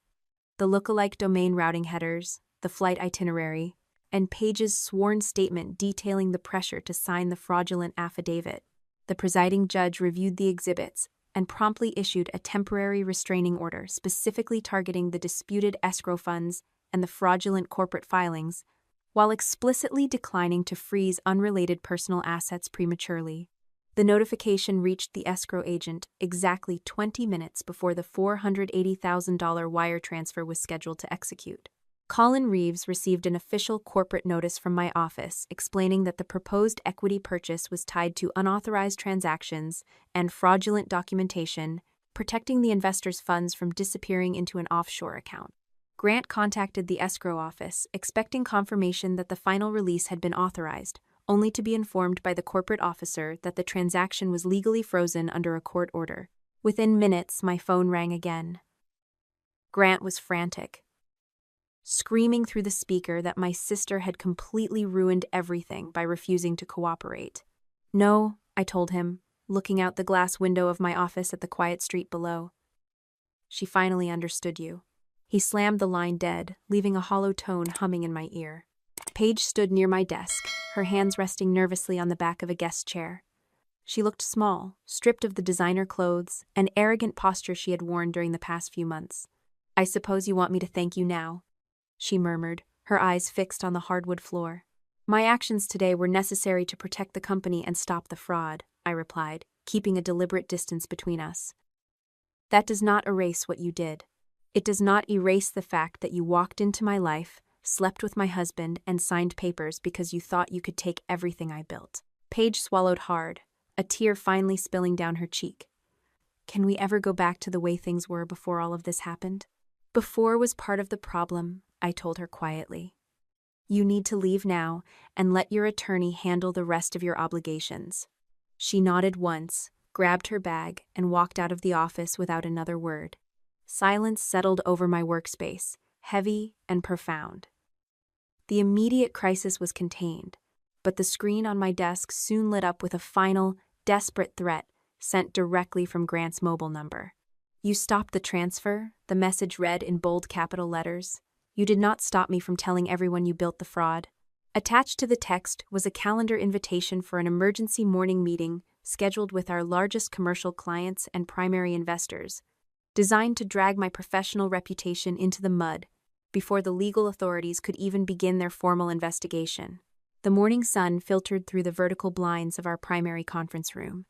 the lookalike domain routing headers, the flight itinerary, and Paige's sworn statement detailing the pressure to sign the fraudulent affidavit. The presiding judge reviewed the exhibits and promptly issued a temporary restraining order specifically targeting the disputed escrow funds and the fraudulent corporate filings, while explicitly declining to freeze unrelated personal assets prematurely. The notification reached the escrow agent exactly 20 minutes before the $480,000 wire transfer was scheduled to execute. Colin Reeves received an official corporate notice from my office explaining that the proposed equity purchase was tied to unauthorized transactions and fraudulent documentation, protecting the investor's funds from disappearing into an offshore account. Grant contacted the escrow office, expecting confirmation that the final release had been authorized, only to be informed by the corporate officer that the transaction was legally frozen under a court order. Within minutes, my phone rang again. Grant was frantic, screaming through the speaker that my sister had completely ruined everything by refusing to cooperate. "No," I told him, looking out the glass window of my office at the quiet street below. "She finally understood you." He slammed the line dead, leaving a hollow tone humming in my ear. Paige stood near my desk, her hands resting nervously on the back of a guest chair. She looked small, stripped of the designer clothes and arrogant posture she had worn during the past few months. "I suppose you want me to thank you now," she murmured, her eyes fixed on the hardwood floor. "My actions today were necessary to protect the company and stop the fraud," I replied, keeping a deliberate distance between us. "That does not erase what you did. It does not erase the fact that you walked into my life, slept with my husband, and signed papers because you thought you could take everything I built." Paige swallowed hard, a tear finally spilling down her cheek. "Can we ever go back to the way things were before all of this happened?" "Before was part of the problem," I told her quietly. "You need to leave now and let your attorney handle the rest of your obligations." She nodded once, grabbed her bag, and walked out of the office without another word. Silence settled over my workspace, heavy and profound. The immediate crisis was contained, but the screen on my desk soon lit up with a final, desperate threat sent directly from Grant's mobile number. "You stopped the transfer," the message read in bold capital letters. "You did not stop me from telling everyone you built the fraud." Attached to the text was a calendar invitation for an emergency morning meeting scheduled with our largest commercial clients and primary investors, designed to drag my professional reputation into the mud before the legal authorities could even begin their formal investigation. The morning sun filtered through the vertical blinds of our primary conference room,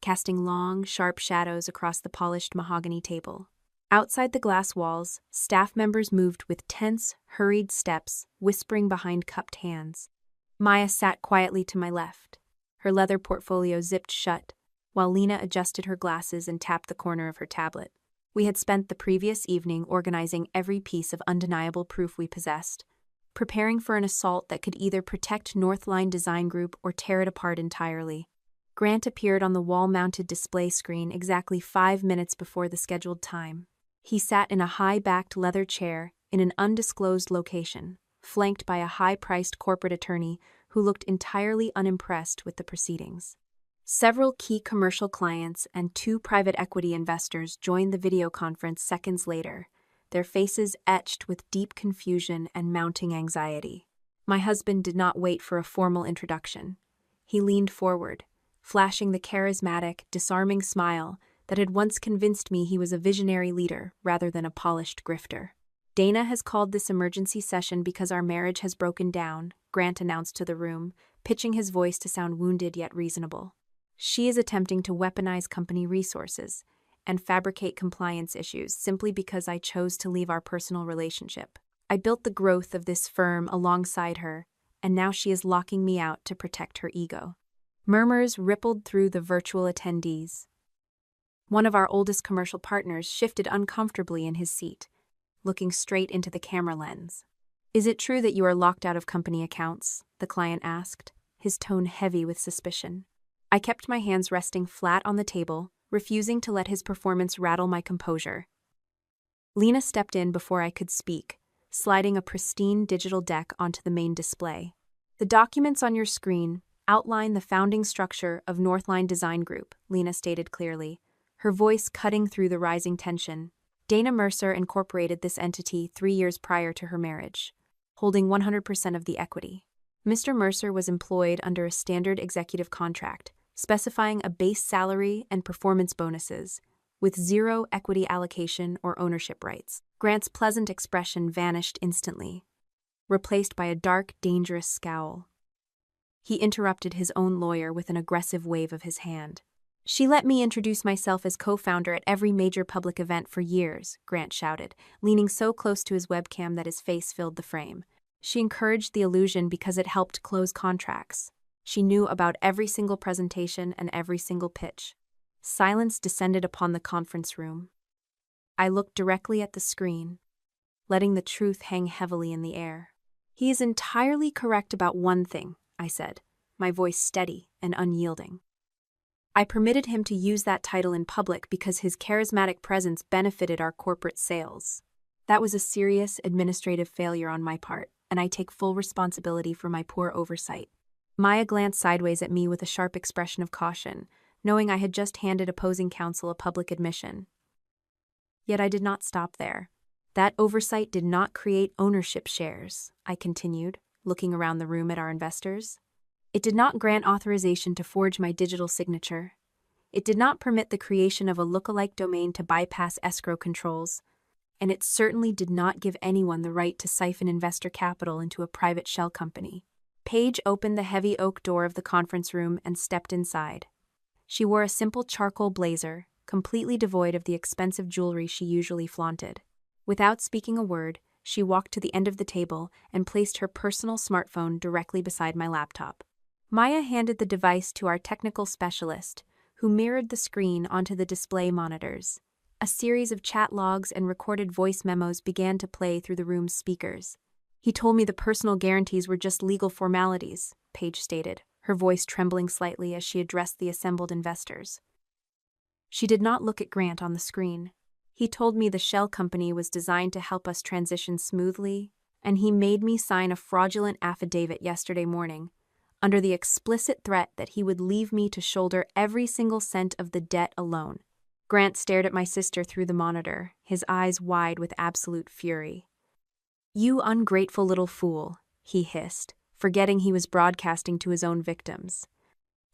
casting long, sharp shadows across the polished mahogany table. Outside the glass walls, staff members moved with tense, hurried steps, whispering behind cupped hands. Maya sat quietly to my left, her leather portfolio zipped shut, while Lena adjusted her glasses and tapped the corner of her tablet. We had spent the previous evening organizing every piece of undeniable proof we possessed, preparing for an assault that could either protect Northline Design Group or tear it apart entirely. Grant appeared on the wall-mounted display screen exactly 5 minutes before the scheduled time. He sat in a high-backed leather chair in an undisclosed location, flanked by a high-priced corporate attorney who looked entirely unimpressed with the proceedings. Several key commercial clients and 2 private equity investors joined the video conference seconds later, their faces etched with deep confusion and mounting anxiety. My husband did not wait for a formal introduction. He leaned forward, flashing the charismatic, disarming smile that had once convinced me he was a visionary leader rather than a polished grifter. "Dana has called this emergency session because our marriage has broken down," Grant announced to the room, pitching his voice to sound wounded yet reasonable. "She is attempting to weaponize company resources and fabricate compliance issues simply because I chose to leave our personal relationship. I built the growth of this firm alongside her, and now she is locking me out to protect her ego." Murmurs rippled through the virtual attendees. One of our oldest commercial partners shifted uncomfortably in his seat, looking straight into the camera lens. "Is it true that you are locked out of company accounts?" the client asked, his tone heavy with suspicion. I kept my hands resting flat on the table, refusing to let his performance rattle my composure. Lena stepped in before I could speak, sliding a pristine digital deck onto the main display. "The documents on your screen outline the founding structure of Northline Design Group," Lena stated clearly, her voice cutting through the rising tension. "Dana Mercer incorporated this entity 3 years prior to her marriage, holding 100% of the equity. Mr. Mercer was employed under a standard executive contract, specifying a base salary and performance bonuses, with 0 equity allocation or ownership rights." Grant's pleasant expression vanished instantly, replaced by a dark, dangerous scowl. He interrupted his own lawyer with an aggressive wave of his hand. She let me introduce myself as co-founder at every major public event for years, Grant shouted, leaning so close to his webcam that his face filled the frame. She encouraged the illusion because it helped close contracts. She knew about every single presentation and every single pitch. Silence descended upon the conference room. I looked directly at the screen, letting the truth hang heavily in the air. "He is entirely correct about one thing," I said, my voice steady and unyielding. "I permitted him to use that title in public because his charismatic presence benefited our corporate sales. That was a serious administrative failure on my part, and I take full responsibility for my poor oversight." Maya glanced sideways at me with a sharp expression of caution, knowing I had just handed opposing counsel a public admission. Yet I did not stop there. "That oversight did not create ownership shares," I continued, looking around the room at our investors. "It did not grant authorization to forge my digital signature. It did not permit the creation of a lookalike domain to bypass escrow controls. And it certainly did not give anyone the right to siphon investor capital into a private shell company." Paige opened the heavy oak door of the conference room and stepped inside. She wore a simple charcoal blazer, completely devoid of the expensive jewelry she usually flaunted. Without speaking a word, she walked to the end of the table and placed her personal smartphone directly beside my laptop. Maya handed the device to our technical specialist, who mirrored the screen onto the display monitors. A series of chat logs and recorded voice memos began to play through the room's speakers. "He told me the personal guarantees were just legal formalities," Paige stated, her voice trembling slightly as she addressed the assembled investors. She did not look at Grant on the screen. "He told me the shell company was designed to help us transition smoothly, and he made me sign a fraudulent affidavit yesterday morning, under the explicit threat that he would leave me to shoulder every single cent of the debt alone." Grant stared at my sister through the monitor, his eyes wide with absolute fury. "You ungrateful little fool," he hissed, forgetting he was broadcasting to his own victims.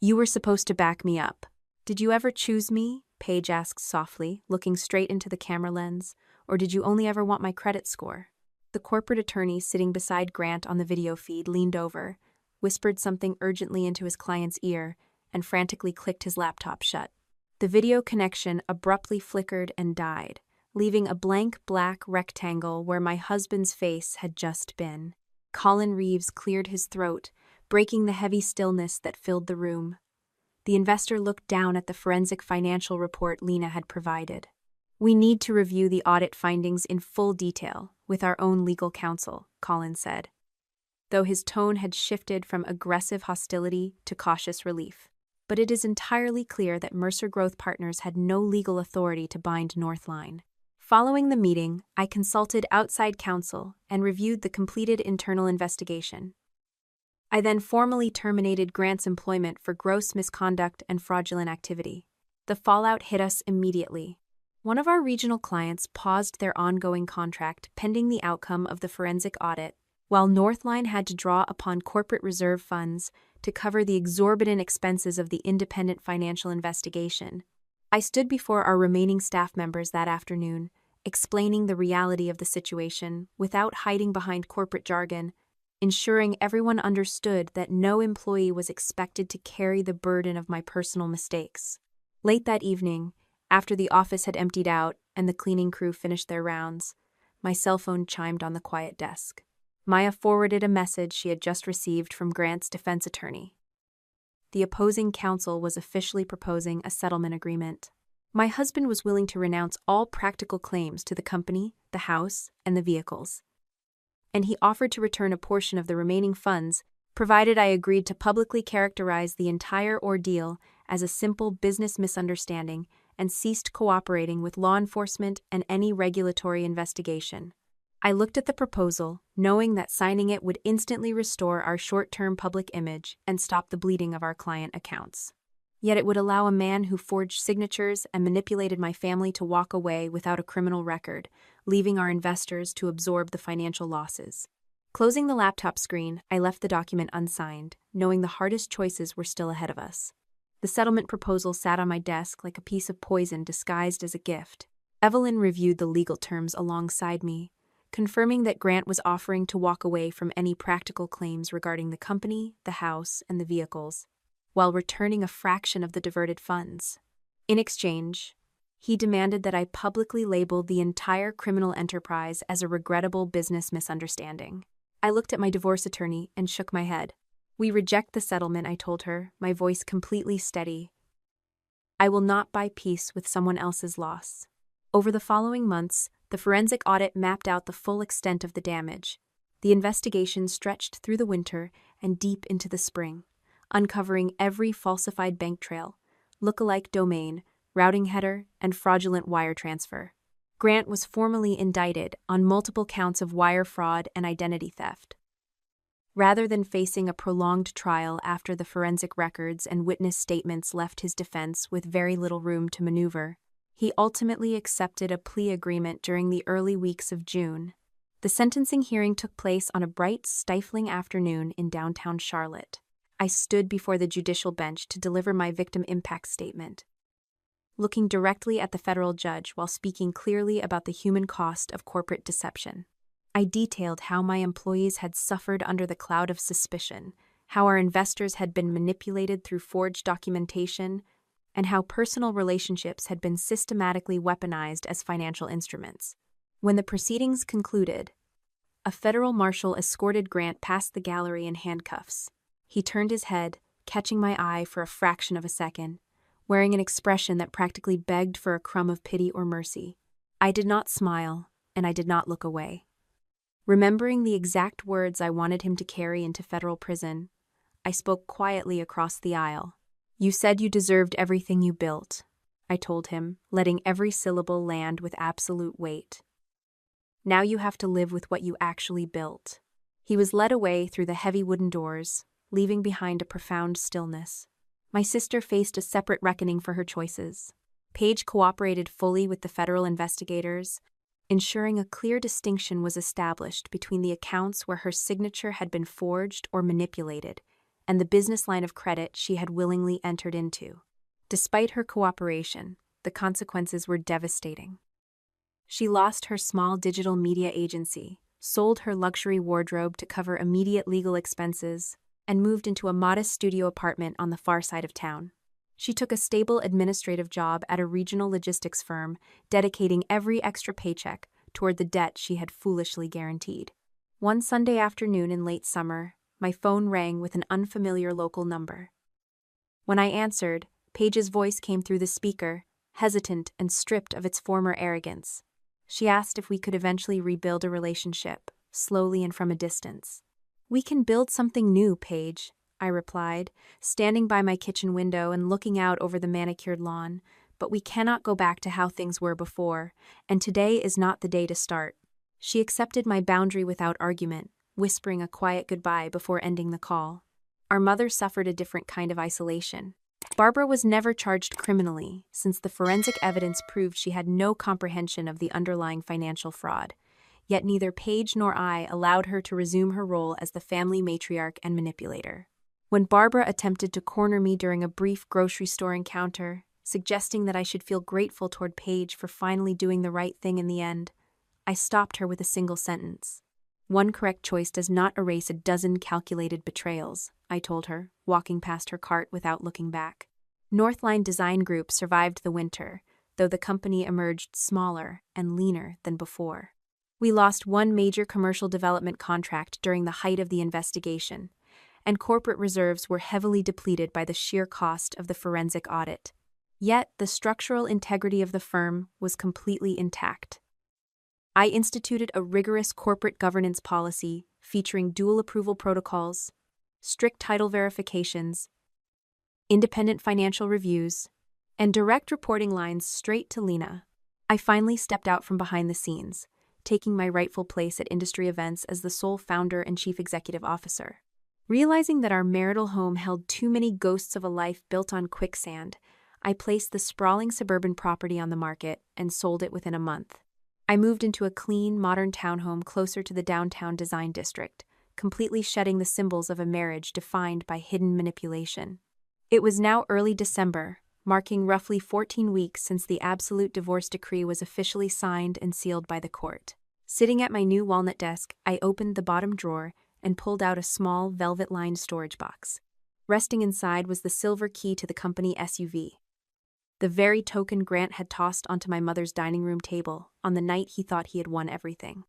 "You were supposed to back me up. Did you ever choose me?" Paige asked softly, looking straight into the camera lens. "Or did you only ever want my credit score?" The corporate attorney sitting beside Grant on the video feed leaned over, whispered something urgently into his client's ear, and frantically clicked his laptop shut. The video connection abruptly flickered and died, leaving a blank black rectangle where my husband's face had just been. Colin Reeves cleared his throat, breaking the heavy stillness that filled the room. The investor looked down at the forensic financial report Lena had provided. "We need to review the audit findings in full detail with our own legal counsel," Colin said, though his tone had shifted from aggressive hostility to cautious relief. "But it is entirely clear that Mercer Growth Partners had no legal authority to bind Northline." Following the meeting, I consulted outside counsel and reviewed the completed internal investigation. I then formally terminated Grant's employment for gross misconduct and fraudulent activity. The fallout hit us immediately. One of our regional clients paused their ongoing contract pending the outcome of the forensic audit, while Northline had to draw upon corporate reserve funds to cover the exorbitant expenses of the independent financial investigation. I stood before our remaining staff members that afternoon, explaining the reality of the situation without hiding behind corporate jargon, ensuring everyone understood that no employee was expected to carry the burden of my personal mistakes. Late that evening, after the office had emptied out and the cleaning crew finished their rounds, my cell phone chimed on the quiet desk. Maya forwarded a message she had just received from Grant's defense attorney. The opposing counsel was officially proposing a settlement agreement. My husband was willing to renounce all practical claims to the company, the house, and the vehicles. And he offered to return a portion of the remaining funds, provided I agreed to publicly characterize the entire ordeal as a simple business misunderstanding and ceased cooperating with law enforcement and any regulatory investigation. I looked at the proposal, knowing that signing it would instantly restore our short-term public image and stop the bleeding of our client accounts. Yet it would allow a man who forged signatures and manipulated my family to walk away without a criminal record, leaving our investors to absorb the financial losses. Closing the laptop screen, I left the document unsigned, knowing the hardest choices were still ahead of us. The settlement proposal sat on my desk like a piece of poison disguised as a gift. Evelyn reviewed the legal terms alongside me, confirming that Grant was offering to walk away from any practical claims regarding the company, the house, and the vehicles, while returning a fraction of the diverted funds. In exchange, he demanded that I publicly label the entire criminal enterprise as a regrettable business misunderstanding. I looked at my divorce attorney and shook my head. "We reject the settlement," I told her, my voice completely steady. "I will not buy peace with someone else's loss." Over the following months, the forensic audit mapped out the full extent of the damage. The investigation stretched through the winter and deep into the spring, uncovering every falsified bank trail, look-alike domain, routing header, and fraudulent wire transfer. Grant was formally indicted on multiple counts of wire fraud and identity theft. Rather than facing a prolonged trial after the forensic records and witness statements left his defense with very little room to maneuver, he ultimately accepted a plea agreement during the early weeks of June. The sentencing hearing took place on a bright, stifling afternoon in downtown Charlotte. I stood before the judicial bench to deliver my victim impact statement, looking directly at the federal judge while speaking clearly about the human cost of corporate deception. I detailed how my employees had suffered under the cloud of suspicion, how our investors had been manipulated through forged documentation, and how personal relationships had been systematically weaponized as financial instruments. When the proceedings concluded, a federal marshal escorted Grant past the gallery in handcuffs. He turned his head, catching my eye for a fraction of a second, wearing an expression that practically begged for a crumb of pity or mercy. I did not smile, and I did not look away. Remembering the exact words I wanted him to carry into federal prison, I spoke quietly across the aisle. "You said you deserved everything you built," I told him, letting every syllable land with absolute weight. "Now you have to live with what you actually built." He was led away through the heavy wooden doors, leaving behind a profound stillness. My sister faced a separate reckoning for her choices. Paige cooperated fully with the federal investigators, ensuring a clear distinction was established between the accounts where her signature had been forged or manipulated and the business line of credit she had willingly entered into. Despite her cooperation, the consequences were devastating. She lost her small digital media agency, sold her luxury wardrobe to cover immediate legal expenses, and moved into a modest studio apartment on the far side of town. She took a stable administrative job at a regional logistics firm, dedicating every extra paycheck toward the debt she had foolishly guaranteed. One Sunday afternoon in late summer, my phone rang with an unfamiliar local number. When I answered, Paige's voice came through the speaker, hesitant and stripped of its former arrogance. She asked if we could eventually rebuild a relationship, slowly and from a distance. "We can build something new, Paige," I replied, standing by my kitchen window and looking out over the manicured lawn, "but we cannot go back to how things were before, and today is not the day to start." She accepted my boundary without argument, whispering a quiet goodbye before ending the call. Our mother suffered a different kind of isolation. Barbara was never charged criminally, since the forensic evidence proved she had no comprehension of the underlying financial fraud. Yet neither Paige nor I allowed her to resume her role as the family matriarch and manipulator. When Barbara attempted to corner me during a brief grocery store encounter, suggesting that I should feel grateful toward Paige for finally doing the right thing in the end, I stopped her with a single sentence. "One correct choice does not erase a dozen calculated betrayals," I told her, walking past her cart without looking back. Northline Design Group survived the winter, though the company emerged smaller and leaner than before. We lost one major commercial development contract during the height of the investigation, and corporate reserves were heavily depleted by the sheer cost of the forensic audit. Yet the structural integrity of the firm was completely intact. I instituted a rigorous corporate governance policy featuring dual approval protocols, strict title verifications, independent financial reviews, and direct reporting lines straight to Lena. I finally stepped out from behind the scenes, taking my rightful place at industry events as the sole founder and chief executive officer. Realizing that our marital home held too many ghosts of a life built on quicksand, I placed the sprawling suburban property on the market and sold it within a month. I moved into a clean, modern townhome closer to the downtown design district, completely shedding the symbols of a marriage defined by hidden manipulation. It was now early December, marking roughly 14 weeks since the absolute divorce decree was officially signed and sealed by the court. Sitting at my new walnut desk, I opened the bottom drawer and pulled out a small, velvet-lined storage box. Resting inside was the silver key to the company SUV, the very token Grant had tossed onto my mother's dining room table on the night he thought he had won everything.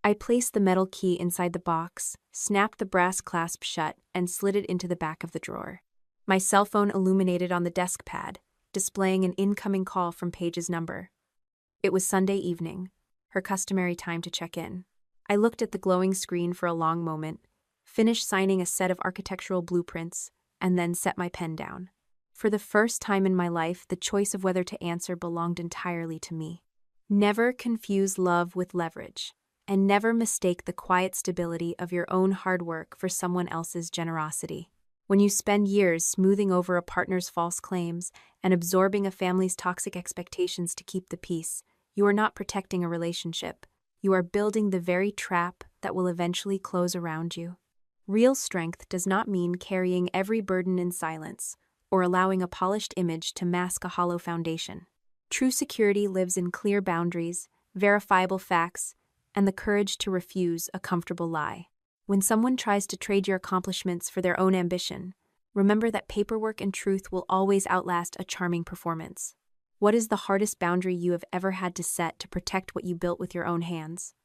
I placed the metal key inside the box, snapped the brass clasp shut, and slid it into the back of the drawer. My cell phone illuminated on the desk pad, displaying an incoming call from Paige's number. It was Sunday evening, her customary time to check in. I looked at the glowing screen for a long moment, finished signing a set of architectural blueprints, and then set my pen down. For the first time in my life, the choice of whether to answer belonged entirely to me. Never confuse love with leverage, and never mistake the quiet stability of your own hard work for someone else's generosity. When you spend years smoothing over a partner's false claims and absorbing a family's toxic expectations to keep the peace, you are not protecting a relationship. You are building the very trap that will eventually close around you. Real strength does not mean carrying every burden in silence or allowing a polished image to mask a hollow foundation. True security lives in clear boundaries, verifiable facts, and the courage to refuse a comfortable lie. When someone tries to trade your accomplishments for their own ambition, remember that paperwork and truth will always outlast a charming performance. What is the hardest boundary you have ever had to set to protect what you built with your own hands?